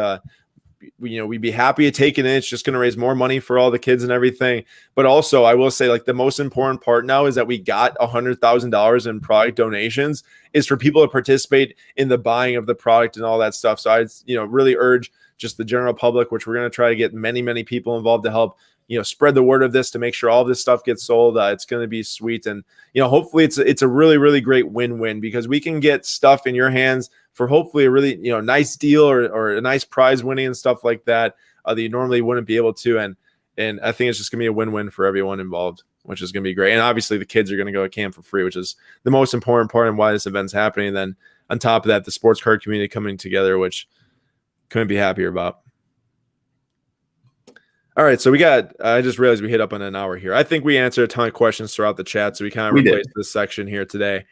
we'd be happy to take it in. It's just going to raise more money for all the kids and everything. But also, I will say, like, the most important part now is that we got $100,000 in product donations is for people to participate in the buying of the product and all that stuff. So I, really urge just the general public, which we're going to try to get many, many people involved to help, spread the word of this to make sure all of this stuff gets sold. It's going to be sweet. And, hopefully it's a really, really great win-win because we can get stuff in your hands for hopefully a really, nice deal or a nice prize winning and stuff like that, that you normally wouldn't be able to. And I think it's just gonna be a win-win for everyone involved, which is gonna be great. And obviously the kids are gonna go to camp for free, which is the most important part and why this event's happening. And then on top of that, the sports card community coming together, which couldn't be happier about. All right, so I just realized we hit up on an hour here. I think we answered a ton of questions throughout the chat, so we kind of replaced this section here today.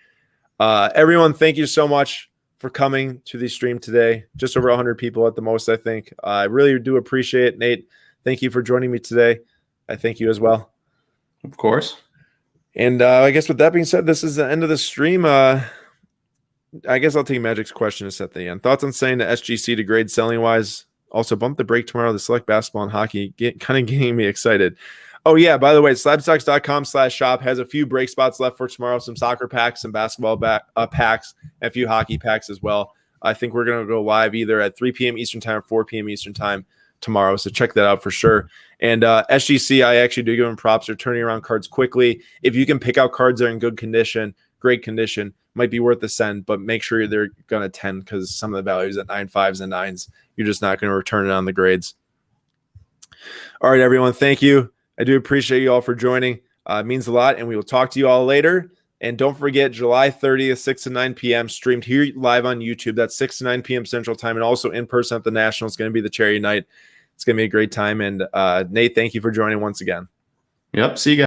Everyone, thank you so much for coming to the stream today. Just over 100 people at the most, I think. I really do appreciate it. Nate, thank you for joining me today. I thank you as well. Of course. And I guess with that being said, this is the end of the stream. I guess I'll take Magic's question to set the end. Thoughts on saying the SGC to grade selling wise? Also, bump the break tomorrow. The select basketball and hockey kind of getting me excited. Oh, yeah. By the way, slabstocks.com/shop has a few break spots left for tomorrow. Some soccer packs, some basketball packs, and a few hockey packs as well. I think we're going to go live either at 3 p.m. Eastern time or 4 p.m. Eastern time tomorrow. So check that out for sure. And SGC, I actually do give them props. They're turning around cards quickly. If you can pick out cards that are in good condition, great condition, might be worth the send, but make sure they're going to 10 because some of the values at 9.5s and 9s, you're just not going to return it on the grades. All right, everyone. Thank you. I do appreciate you all for joining. It means a lot, and we will talk to you all later. And don't forget, July 30th, 6 to 9 p.m., streamed here live on YouTube. That's 6 to 9 p.m. Central Time, and also in person at the National. It's going to be the charity night. It's going to be a great time. And Nate, thank you for joining once again. Yep. See you guys.